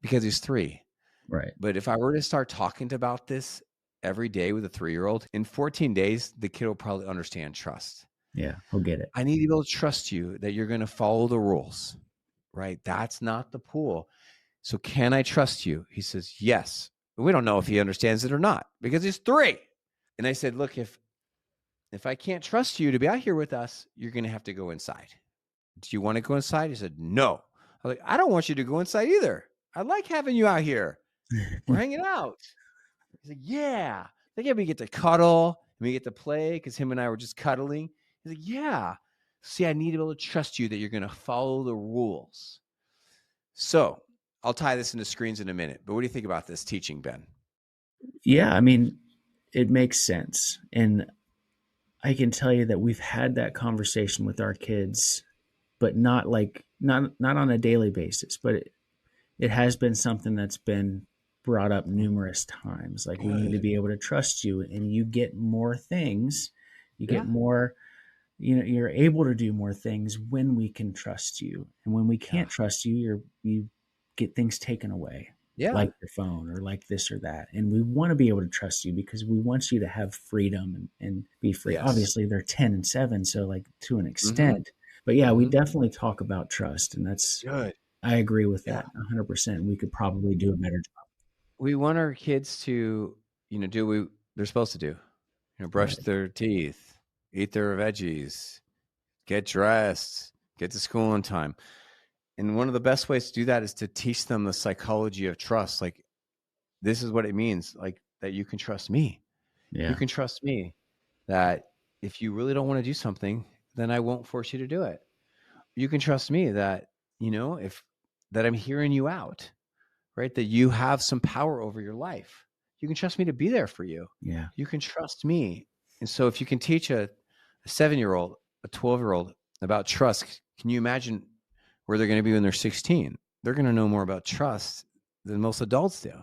because he's 3.
Right.
But if I were to start talking about this every day with a 3-year-old, in 14 days, the kid will probably understand trust.
Yeah. We'll get it.
I need to be able to trust you that you're going to follow the rules, right? That's not the pool. So can I trust you? He says, yes. We don't know if he understands it or not because he's 3. And I said, look, if I can't trust you to be out here with us, you're going to have to go inside. Do you want to go inside? He said, no. I was like, I don't want you to go inside either. I like having you out here. We're hanging out. He's like, yeah. Like, yeah, we get to cuddle and we get to play because him and I were just cuddling. He's like, yeah. See, I need to be able to trust you that you're going to follow the rules. So I'll tie this into screens in a minute. But what do you think about this teaching, Ben?
Yeah. I mean, it makes sense. And I can tell you that we've had that conversation with our kids but not like not on a daily basis. But it has been something that's been brought up numerous times. Like, we need to
Good.
be able to trust you, and you get more things. You get
Yeah.
more, you're able to do more things when we can trust you. And when we
Yeah.
can't trust you, you get things taken away,
Yeah.
like your phone or like this or that. And we want to be able to trust you because we want you to have freedom and be free.
Yes.
Obviously, they're 10 and 7, so like to an
Mhm.
extent. But yeah, we
Mhm.
definitely talk about trust, and
Good.
I agree with
Yeah.
that 100%. We could probably do a better job.
We want our kids to, do what they're supposed to do. Brush
Right.
their teeth, eat their veggies, get dressed, get to school on time. And one of the best ways to do that is to teach them the psychology of trust. Like, this is what it means, like, that you can trust me. You
Yeah.
can trust me that if you really don't want to do something, then I won't force you to do it. You can trust me that, if that I'm hearing you out, right? That you have some power over your life. You can trust me to be there for you.
Yeah.
You can trust me. And so if you can teach a 7-year-old, a 12-year-old about trust, can you imagine where they're going to be when they're 16? They're going to know more about trust than most adults do.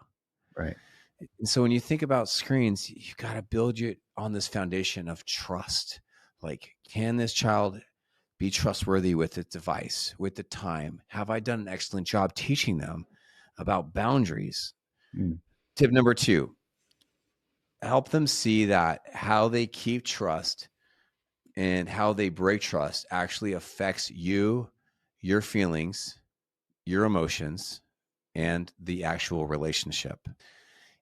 Right.
And so when you think about screens, you got to build it on this foundation of trust. Like, can this child be trustworthy with the device, with the time? Have I done an excellent job teaching them about boundaries?
Mm.
Tip number 2, help them see that how they keep trust and how they break trust actually affects you, your feelings, your emotions, and the actual relationship.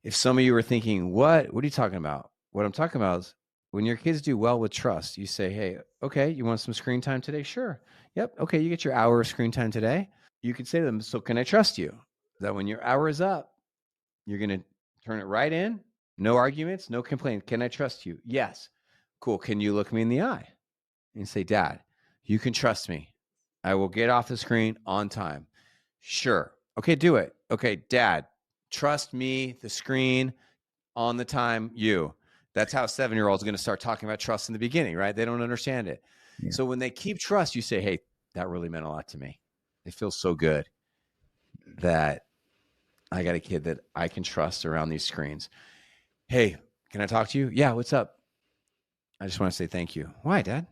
If some of you are thinking, what are you talking about? What I'm talking about is when your kids do well with trust, you say, hey, okay, you want some screen time today? Sure. Yep. Okay. You get your hour of screen time today. You could say to them, so can I trust you that when your hour is up, you're going to turn it right in? No arguments, no complaint. Can I trust you? Yes. Cool. Can you look me in the eye and say, Dad, you can trust me. I will get off the screen on time. Sure. Okay, do it. Okay, Dad, trust me, the screen, on the time, you. That's how 7-year-olds are going to start talking about trust in the beginning, right? They don't understand it.
Yeah.
So when they keep trust, you say, hey, that really meant a lot to me. It feels so good that I got a kid that I can trust around these screens. Hey, can I talk to you? Yeah, what's up? I just want to say thank you. Why, Dad?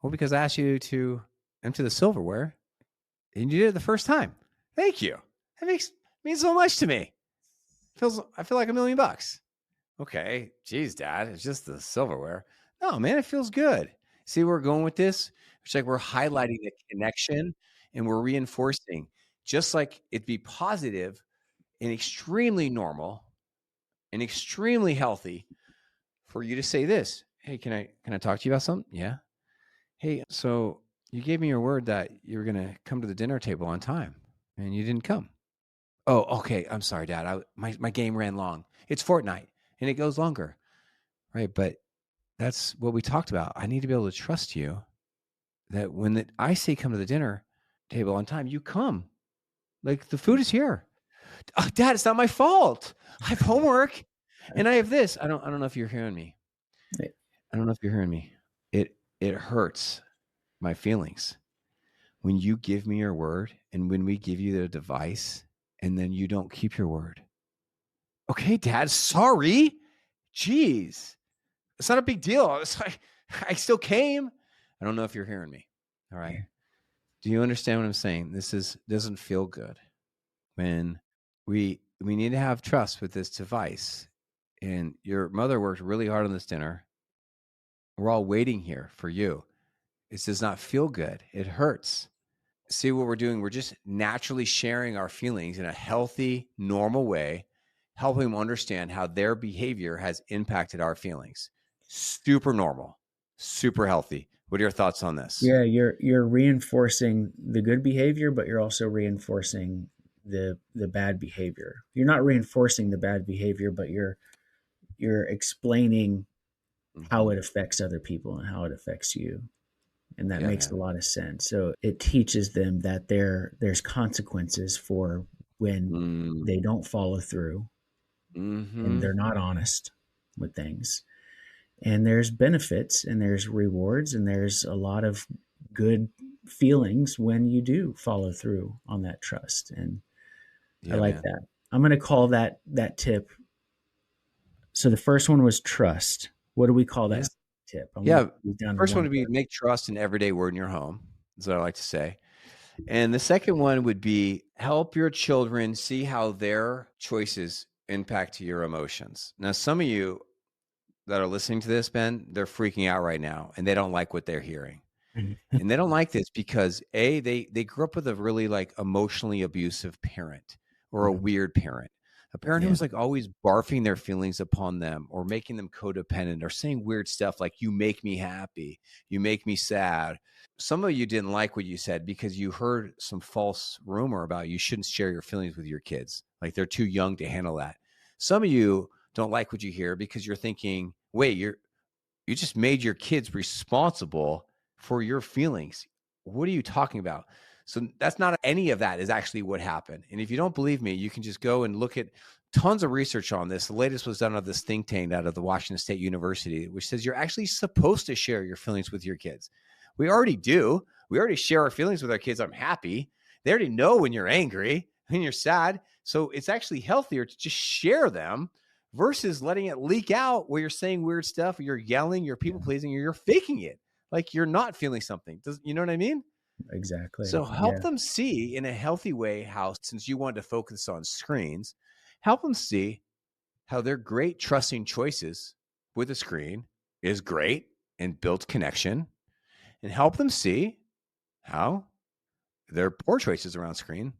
Well, because I asked you to empty the silverware and you did it the first time. Thank you. That means so much to me. I feel like $1,000,000. Okay, geez, Dad, it's just the silverware. No, man, it feels good. See where we're going with this? It's like we're highlighting the connection and we're reinforcing, just like it'd be positive and extremely normal and extremely healthy for you to say this. Hey, can I talk to you about something? Yeah. Hey, so you gave me your word that you were gonna come to the dinner table on time, and you didn't come. Oh, okay. I'm sorry, Dad. My game ran long. It's Fortnite, and it goes longer, right? But that's what we talked about. I need to be able to trust you that when I say come to the dinner table on time, you come. Like, the food is here. Oh, Dad, it's not my fault. I have homework, and I have this. I don't know if you're hearing me. I don't know if you're hearing me. It hurts my feelings when you give me your word and when we give you the device and then you don't keep your word. Okay, Dad, sorry. Jeez. It's not a big deal. It's like, I still came. I don't know if you're hearing me. All right.
Yeah.
Do you understand what I'm saying? Doesn't feel good when we need to have trust with this device. And your mother worked really hard on this dinner. We're all waiting here for you. It does not feel good. It hurts. See what we're doing? We're just naturally sharing our feelings in a healthy, normal way, helping them understand how their behavior has impacted our feelings. Super normal, super healthy. What are your thoughts on this?
Yeah, you're reinforcing the good behavior, but you're also reinforcing the bad behavior. You're not reinforcing the bad behavior, but you're explaining how
Mm-hmm.
it affects other people and how it affects you. And that
Yeah,
makes a
man.
lot of sense. So it teaches them that there's consequences for when
Mm,
they don't follow through and
mm-hmm.
they're not honest with things. And there's benefits and there's rewards and there's a lot of good feelings when you do follow through on that trust. And I
Yeah,
like
man.
that. I'm going to call that tip. So the first one was trust. What do we call that
Yeah.
tip? I'm going to
Yeah.
put these down in
First one
one
would be
word.
make trust an everyday word in your home. That's what I like to say. And the second one would be help your children see how their choices impact your emotions. Now, some of you that are listening to this, Ben, they're freaking out right now and they don't like what they're hearing. And they don't like this because they grew up with a really like emotionally abusive parent or a
Mhm.
weird parent. A parent who
Yeah.
was like always barfing their feelings upon them or making them codependent or saying weird stuff like you make me happy, you make me sad. Some of you didn't like what you said because you heard some false rumor about you shouldn't share your feelings with your kids. Like they're too young to handle that. Some of you don't like what you hear because you're thinking, wait, you just made your kids responsible for your feelings. What are you talking about? So that's not any of that is actually what happened. And if you don't believe me, you can just go and look at tons of research on this. The latest was done out of this think tank out of the Washington State University, which says you're actually supposed to share your feelings with your kids. We already do. We already share our feelings with our kids. I'm happy. They already know when you're angry, when you're sad. So it's actually healthier to just share them versus letting it leak out where you're saying weird stuff, or you're yelling, you're people
Yeah.
pleasing, or you're faking it. Like you're not feeling something. You know what I mean?
Exactly.
So help
Yeah.
them see in a healthy way how, since you wanted to focus on screens, help them see how their great trusting choices with a screen is great and builds connection, and help them see how their poor choices around screen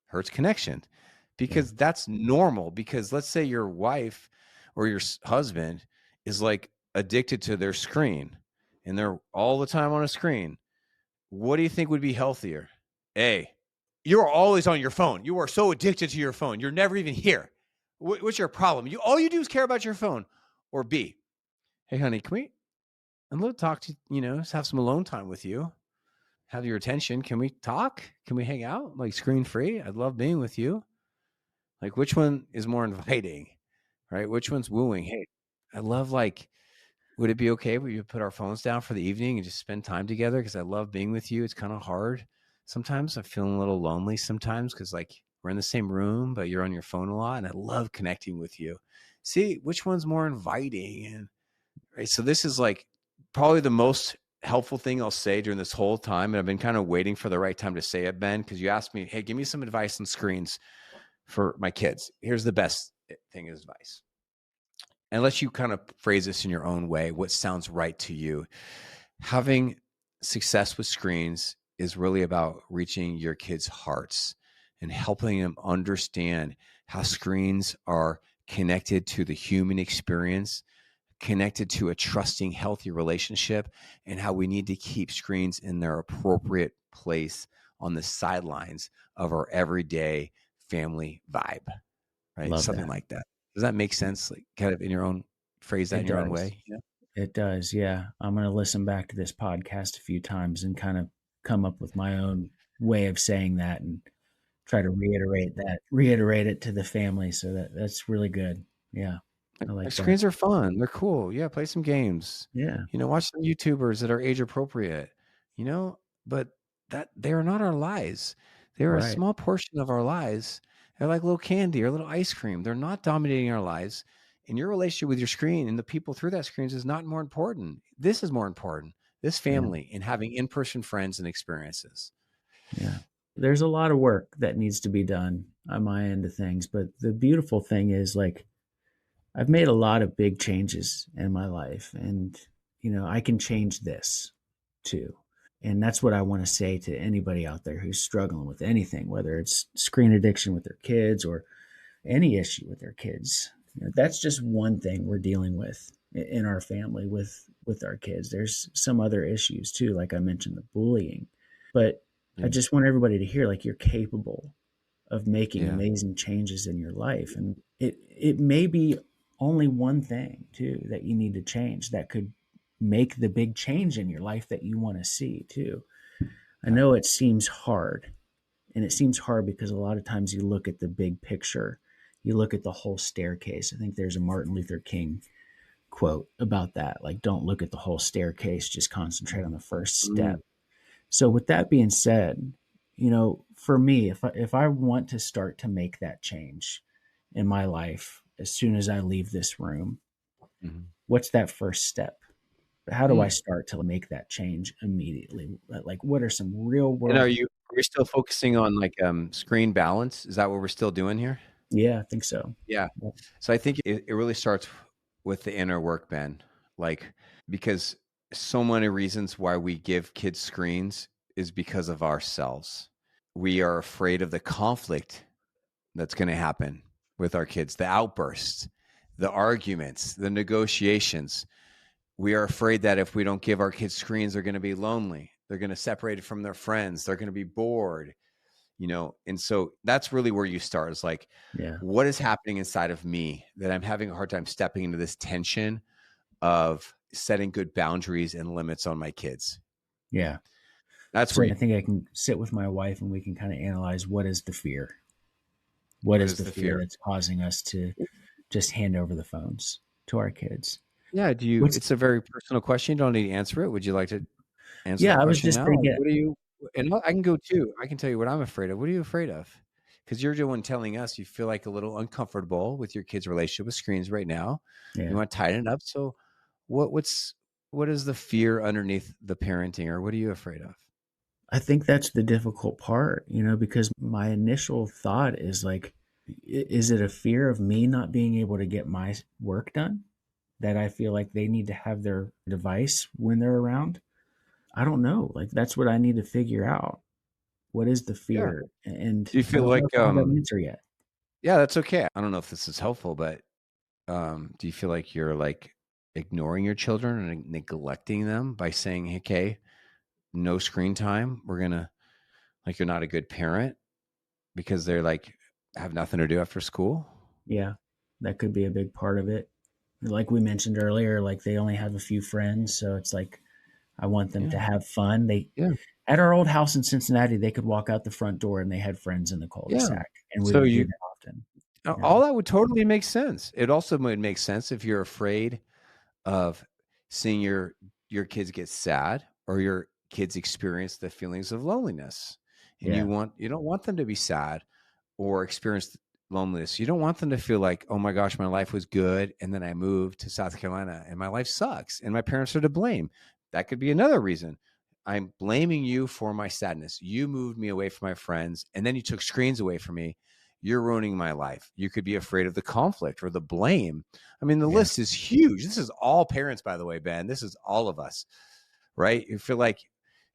hurts connection,
Yeah.
because that's normal. Because let's say your wife or your husband is like addicted to their screen and they're all the time on a screen. What do you think would be healthier? A, you're always on your phone. You are so addicted to your phone. You're never even here. What's your problem? All you do is care about your phone. Or B, hey, honey, can we, I'd love to talk to you, just have some alone time with you, have your attention. Can we talk? Can we hang out like screen free? I'd love being with you. Like, which one is more inviting, right? Which one's wooing? Hey, I love like, would it be okay if we put our phones down for the evening and just spend time together? Because I love being with you. It's kind of hard. Sometimes I'm feeling a little lonely sometimes because like we're in the same room, but you're on your phone a lot. And I love connecting with you. See, which one's more inviting? And right. So this is like probably the most helpful thing I'll say during this whole time. And I've been kind of waiting for the right time to say it, Ben, because you asked me, hey, give me some advice on screens for my kids. Here's the best thing is advice. Unless you kind of phrase this in your own way, what sounds right to you. Having success with screens is really about reaching your kids' hearts and helping them understand how screens are connected to the human experience, connected to a trusting, healthy relationship, and how we need to keep screens in their appropriate place on the sidelines of our everyday family vibe, right?
Love
Something
that.
like that. Does that make sense? Like kind of in your own phrase that
It
in your own
does.
way? Yeah.
It does. Yeah. I'm going to listen back to this podcast a few times and kind of come up with my own way of saying that and try to reiterate it to the family. So that's really good. Yeah. I
Like
like that.
screens are fun. They're cool. Yeah, play some games.
Yeah.
Watch some YouTubers that are age appropriate. You know, but that they are not our lives. They're a
Right.
small portion of our lives. They're like little candy or little ice cream. They're not dominating our lives. And your relationship with your screen and the people through that screens is not more important. This is more important. This
Yeah.
family and having in-person friends and experiences.
Yeah. There's a lot of work that needs to be done on my end of things. But the beautiful thing is, like, I've made a lot of big changes in my life, and, I can change this too. And that's what I want to say to anybody out there who's struggling with anything, whether it's screen addiction with their kids or any issue with their kids. That's just one thing we're dealing with in our family with our kids. There's some other issues too, like I mentioned, the bullying. But I
Yeah.
just want everybody to hear, like, you're capable of making
Yeah.
amazing changes in your life, and it may be only one thing too that you need to change that could make the big change in your life that you want to see too. I
Yeah.
know it seems hard, and it seems hard because a lot of times you look at the big picture, you look at the whole staircase. I think there's a Martin Luther King quote about that, like, don't look at the whole staircase, just concentrate on the first
Mm,
step. So with that being said, for me, if I want to start to make that change in my life as soon as I leave this room,
Mhm.
what's that first step? How do I
Mm.
start to make that change immediately? Like, what are some real
And
world?
are we still focusing on, like, screen balance? Is that what we're still doing here?
Yeah, I think so.
Yeah.
Yep.
So I think it really starts with the inner work, Ben. Like, because so many reasons why we give kids screens is because of ourselves. We are afraid of the conflict that's going to happen with our kids, the outbursts, the arguments, the negotiations. We are afraid that if we don't give our kids screens, they're going to be lonely. They're going to separate from their friends. They're going to be bored, and so that's really where you start, is like,
Yeah,
what is happening inside of me that I'm having a hard time stepping into this tension of setting good boundaries and limits on my kids?
yeah.
That's
So
where
I think I can sit with my wife and we can kind of analyze what is the fear. What
what
is
is
the
the
fear
fear?
that's causing us to just hand over the phones to our kids?
Yeah,
What's
it's a very personal question. You don't need to answer it. Would you like to answer
Yeah,
the
I was
question
just
now? Like,
thinking.
what are you, and I can go too. I can tell you what I'm afraid of. What are you afraid of? Because you're the one telling us you feel like a little uncomfortable with your kid's relationship with screens right now. You
Yeah,
want to tighten it up. So what what's what is the fear underneath the parenting, or what are you afraid of?
I think that's the difficult part, because my initial thought is like, is it a fear of me not being able to get my work done? That I feel like they need to have their device when they're around? I don't know. Like, that's what I need to figure out. What is the
Yeah.
fear? And
Do you
I
feel
don't know
like
if I have that answer yet.
yeah, that's okay. I don't know if this is helpful, but do you feel like you're like ignoring your children and neglecting them by saying, "Hey, okay, no screen time. We're gonna," like, you're not a good parent because they're like have nothing to do after school?
Yeah, that could be a big part of it. Like we mentioned earlier, like they only have a few friends, so it's like I want them to
Yeah.
have fun. They
Yeah.
At our old house in Cincinnati, they could walk out the front door and they had friends in the
Yeah.
cul-de-sac, and we
So
would do
you
that often.
all that would totally make sense. It also would make sense if you're afraid of seeing your kids get sad or your kids experience the feelings of loneliness, and
Yeah,
you don't want them to be sad or experience loneliness. You don't want them to feel like, oh my gosh, my life was good, and then I moved to South Carolina and my life sucks and my parents are to blame. That could be another reason. I'm blaming you for my sadness. You moved me away from my friends, and then you took screens away from me. You're ruining my life. You could be afraid of the conflict or the blame. I mean, the
yeah,
list is huge. This is all parents, by the way, Ben. This is all of us, right? You feel like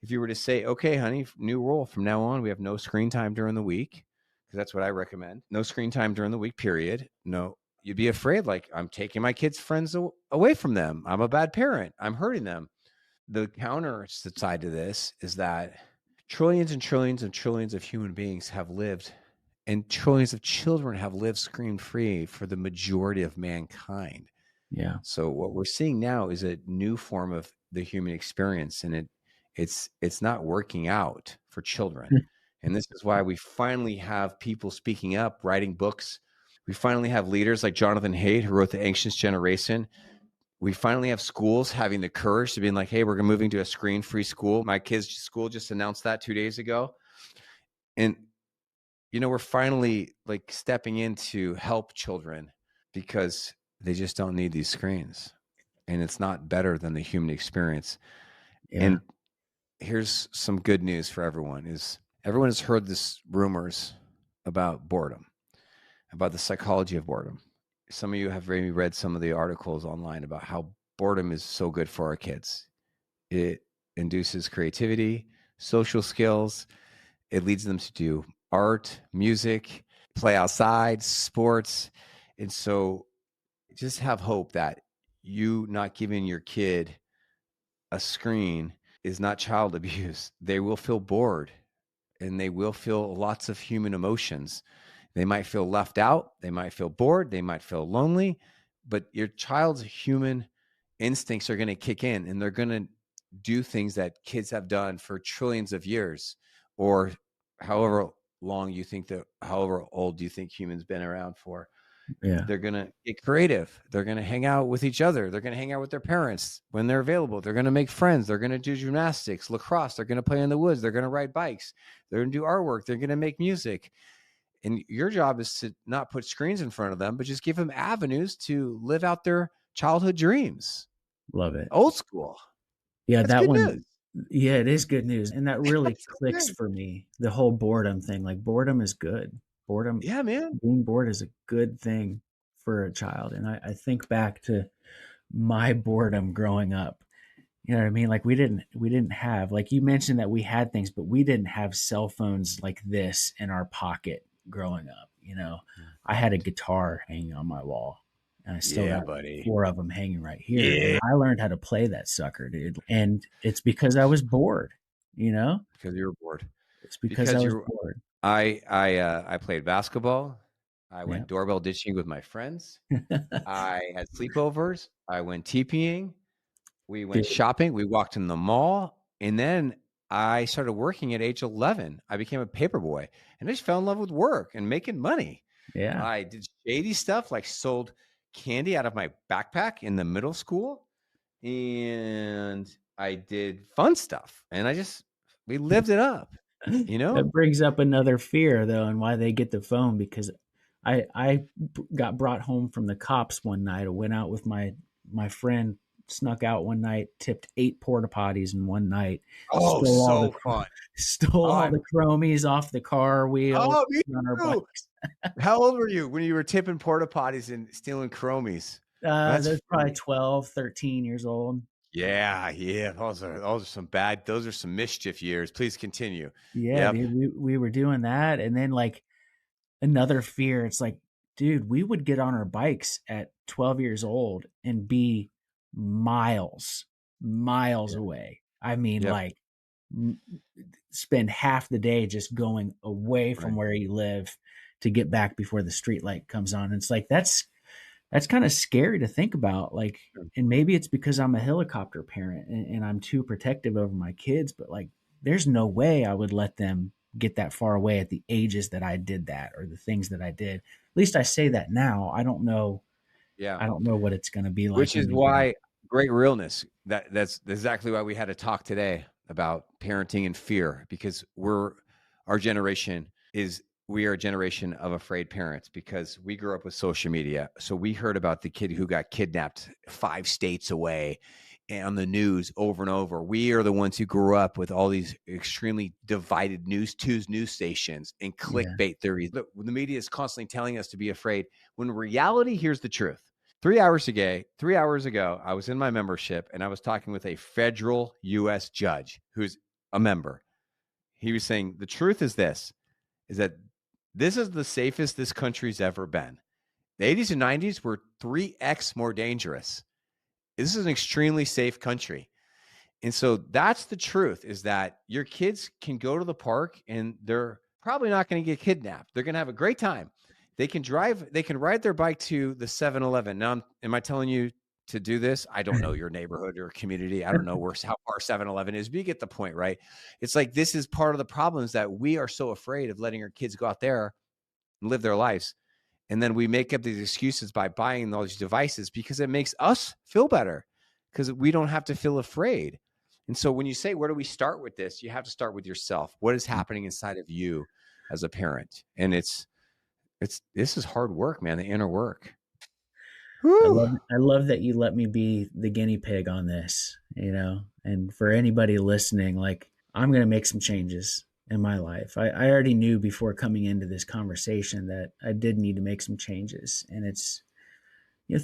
if you were to say, okay, honey, new rule from now on, we have no screen time during the week, because that's what I recommend. No screen time during the week, period. No, you'd be afraid, like, I'm taking my kids' friends away from them. I'm a bad parent. I'm hurting them. The counter side to this is that trillions and trillions and trillions of human beings have lived, and trillions of children have lived screen free for the majority of mankind.
yeah,
So what we're seeing now is a new form of the human experience, and it's not working out for children. And this is why we finally have people speaking up, writing books. We finally have leaders like Jonathan Haidt, who wrote The Anxious Generation. We finally have schools having the courage to be like, hey, we're moving to a screen-free school. My kids' school just announced that 2 days ago. And we're finally like stepping in to help children because they just don't need these screens. And it's not better than the human experience.
yeah,
And here's some good news for everyone: is everyone has heard this rumors about boredom, about the psychology of boredom. Some of you have maybe read some of the articles online about how boredom is so good for our kids. It induces creativity, social skills. It leads them to do art, music, play outside, sports. And so just have hope that you not giving your kid a screen is not child abuse. They will feel bored and they will feel lots of human emotions. They might feel left out, they might feel bored, they might feel lonely, but your child's human instincts are going to kick in and they're going to do things that kids have done for trillions of years, or however long you think that, however old you think humans been around for.
Yeah.
They're going to get creative. They're going to hang out with each other. They're going to hang out with their parents when they're available. They're going to make friends. They're going to do gymnastics, lacrosse. They're going to play in the woods. They're going to ride bikes. They're going to do artwork. They're going to make music. And your job is to not put screens in front of them, but just give them avenues to live out their childhood dreams.
Love it.
Old school.
Yeah,
That's
that
good
one.
news.
Yeah, it is good news. And that really
That's
clicks
good.
for me. The whole boredom thing. Like boredom is good. Boredom,
Yeah, man.
being bored is a good thing for a child. And I think back to my boredom growing up. You know what I mean? Like we didn't have, like you mentioned that we had things, but we didn't have cell phones like this in our pocket growing up. You know, I had a guitar hanging on my wall, and I still
Yeah,
got
buddy.
4 of them hanging right here. And
Yeah.
I learned how to play that sucker, dude. And it's because I was bored, you know?
Because you were bored.
It's because I
Because
was
you're
bored.
I played basketball. I
Yeah.
went doorbell ditching with my friends. I had sleepovers. I went TPing. We went
Dude,
shopping. We walked in the mall. And then I started working at age 11. I became a paper boy and I just fell in love with work and making money.
yeah.
I did shady stuff like sold candy out of my backpack in the middle school. And I did fun stuff. And we lived it up, you
That
know?
brings up another fear though, and why they get the phone, because got brought home from the cops one night. I went out with my friend, snuck out one night, tipped 8 porta potties in one night,
Oh,
stole all the
so fun.
stole all
Oh,
the chromies off the car wheel
oh, me
on our
too.
bikes.
How old were you when you were tipping porta potties and stealing chromies? That's
They're probably
funny.
12, 13 years old.
Yeah, yeah. Those are some mischief years. Please continue.
Yeah,
Yep.
dude, we were doing that, and then like another fear. It's like, dude, we would get on our bikes at 12 years old and be miles
Yeah.
away. I mean,
Yep.
like, m- spend half the day just going away from
Right.
where you live to get back before the street light comes on. It's like that's kind of scary to think about. Like, and maybe it's because I'm a helicopter parent and I'm too protective over my kids, but like, there's no way I would let them get that far away at the ages that I did that, or the things that I did. At least I say that now. I don't know.
Yeah.
I don't know what it's going to be like
Which
when
is
they get up.
why great realness. That's exactly why we had a talk today about parenting and fear, because our generation we are a generation of afraid parents because we grew up with social media. So we heard about the kid who got kidnapped 5 states away on the news over and over. We are the ones who grew up with all these extremely divided news stations and
Yeah.
clickbait theories. Look, the media is constantly telling us to be afraid when in reality, here's the truth. 3 hours ago, I was in my membership and I was talking with a federal U.S. judge who's a member. He was saying the truth is that this is the safest this country's ever been. The 80s and 90s were 3x more dangerous. This is an extremely safe country. And so that's the truth, is that your kids can go to the park and they're probably not going to get kidnapped. They're going to have a great time. They can ride their bike to the 7-Eleven. Now, am I telling you to do this? I don't know your neighborhood or community. I don't know how far 7-Eleven is, but you get the point, right? It's like, this is part of the problems, that we are so afraid of letting our kids go out there and live their lives. And then we make up these excuses by buying all these devices because it makes us feel better, because we don't have to feel afraid. And so when you say, where do we start with this? You have to start with yourself. What is happening inside of you as a parent? And this is hard work, man, the inner work. Whew.
I love that you let me be the guinea pig on this, you know. And for anybody listening, like, I'm going to make some changes in my life. I already knew before coming into this conversation that I did need to make some changes. And it's,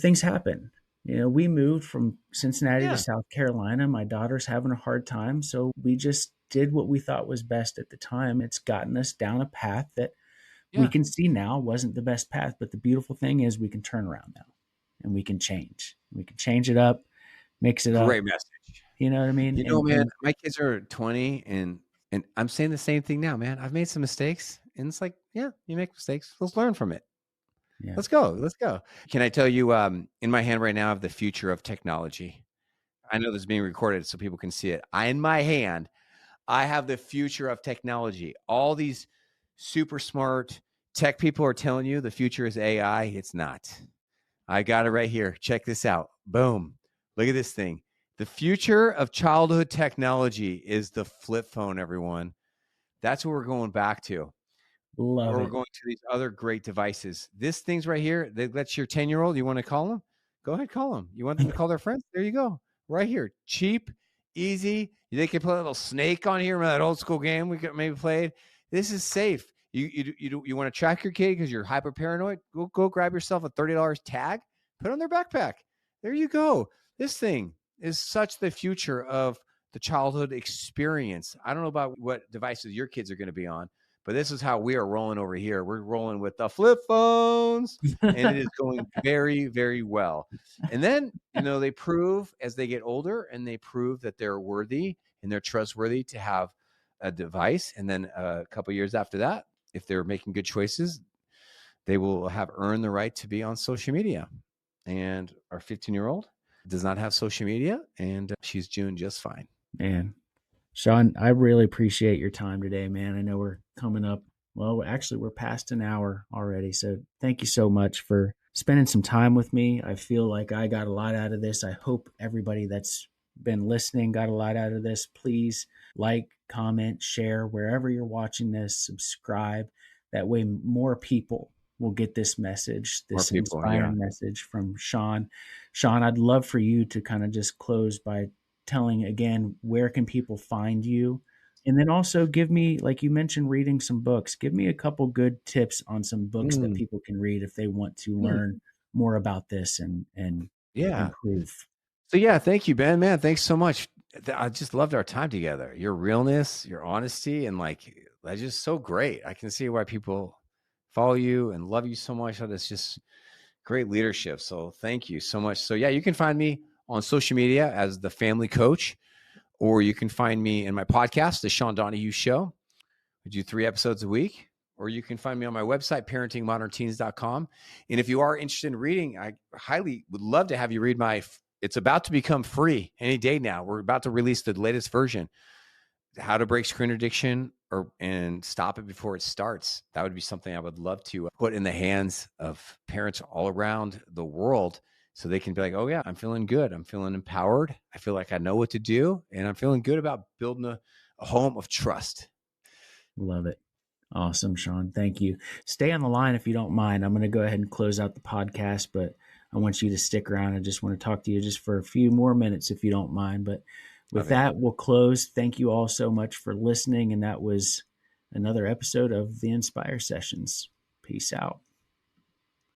things happen. We moved from Cincinnati to
Yeah.
South Carolina. My daughter's having a hard time. So we just did what we thought was best at the time. It's gotten us down a path that we
Yeah.
can see now wasn't the best path. But the beautiful thing is we can turn around now and we can change. We can change it up, mix it up.
Great message.
You know what I mean?
Man,
And
my kids are 20 and I'm saying the same thing now, man. I've made some mistakes and it's like, yeah, you make mistakes. Let's learn from it.
yeah,
Let's go. Let's go. Can I tell you, in my hand right now, I have the future of technology. I know this is being recorded so people can see it. In my hand, I have the future of technology. All these super smart Tech people are telling you the future is AI. It's not. I got it right here. Check this out. Boom. Look at this thing. The future of childhood technology is the flip phone, everyone. That's what we're going back to.
Love
Or we're
it.
going to these other great devices. This thing's right here. That's your 10-year-old. You want to call them? Go ahead, call them. You want them to call their friends? There you go. Right here. Cheap, easy. They can play a little Snake on here. Remember that old school game we maybe played? This is safe. You want to track your kid because you're hyper paranoid? Go grab yourself a $30 tag, put it on their backpack. There you go. This thing is such the future of the childhood experience. I don't know about what devices your kids are going to be on, but this is how we are rolling over here. We're rolling with the flip phones, and it is going very, very well. And then, they prove as they get older and they prove that they're worthy and they're trustworthy to have a device. And then a couple years after that, if they're making good choices, they will have earned the right to be on social media. And our 15-year-old does not have social media, and she's doing just fine.
Man, Sean, I really appreciate your time today, man. I know we're coming up. Well, actually, we're past an hour already. So thank you so much for spending some time with me. I feel like I got a lot out of this. I hope everybody that's been listening got a lot out of this. Please like, comment, share wherever you're watching this, subscribe. That way, more people will get this message, this inspiring message from Sean. Sean, I'd love for you to kind of just close by telling again, where can people find you? And then also give me, like you mentioned, reading some books. Give me a couple good tips on some books that people can read if they want to learn more about this and improve.
So thank you, Ben. Man, thanks so much. I just loved our time together. Your realness, your honesty, and that's just so great. I can see why people follow you and love you so much. That's just great leadership. So thank you so much. So you can find me on social media as the Family Coach, or you can find me in my podcast, The Sean Donohue Show. We do 3 episodes a week, or you can find me on my website, parentingmodernteens.com. And if you are interested in reading, I highly would love to have you read it's about to become free any day now. We're about to release the latest version, How to Break Screen Addiction and Stop It Before It Starts. That would be something I would love to put in the hands of parents all around the world, so they can be like, oh yeah, I'm feeling good. I'm feeling empowered. I feel like I know what to do. And I'm feeling good about building a home of trust.
Love it. Awesome, Sean. Thank you. Stay on the line if you don't mind. I'm going to go ahead and close out the podcast, but I want you to stick around. I just want to talk to you just for a few more minutes if you don't mind. But with that, we'll close. Thank you all so much for listening. And that was another episode of the Inspire Sessions. Peace out.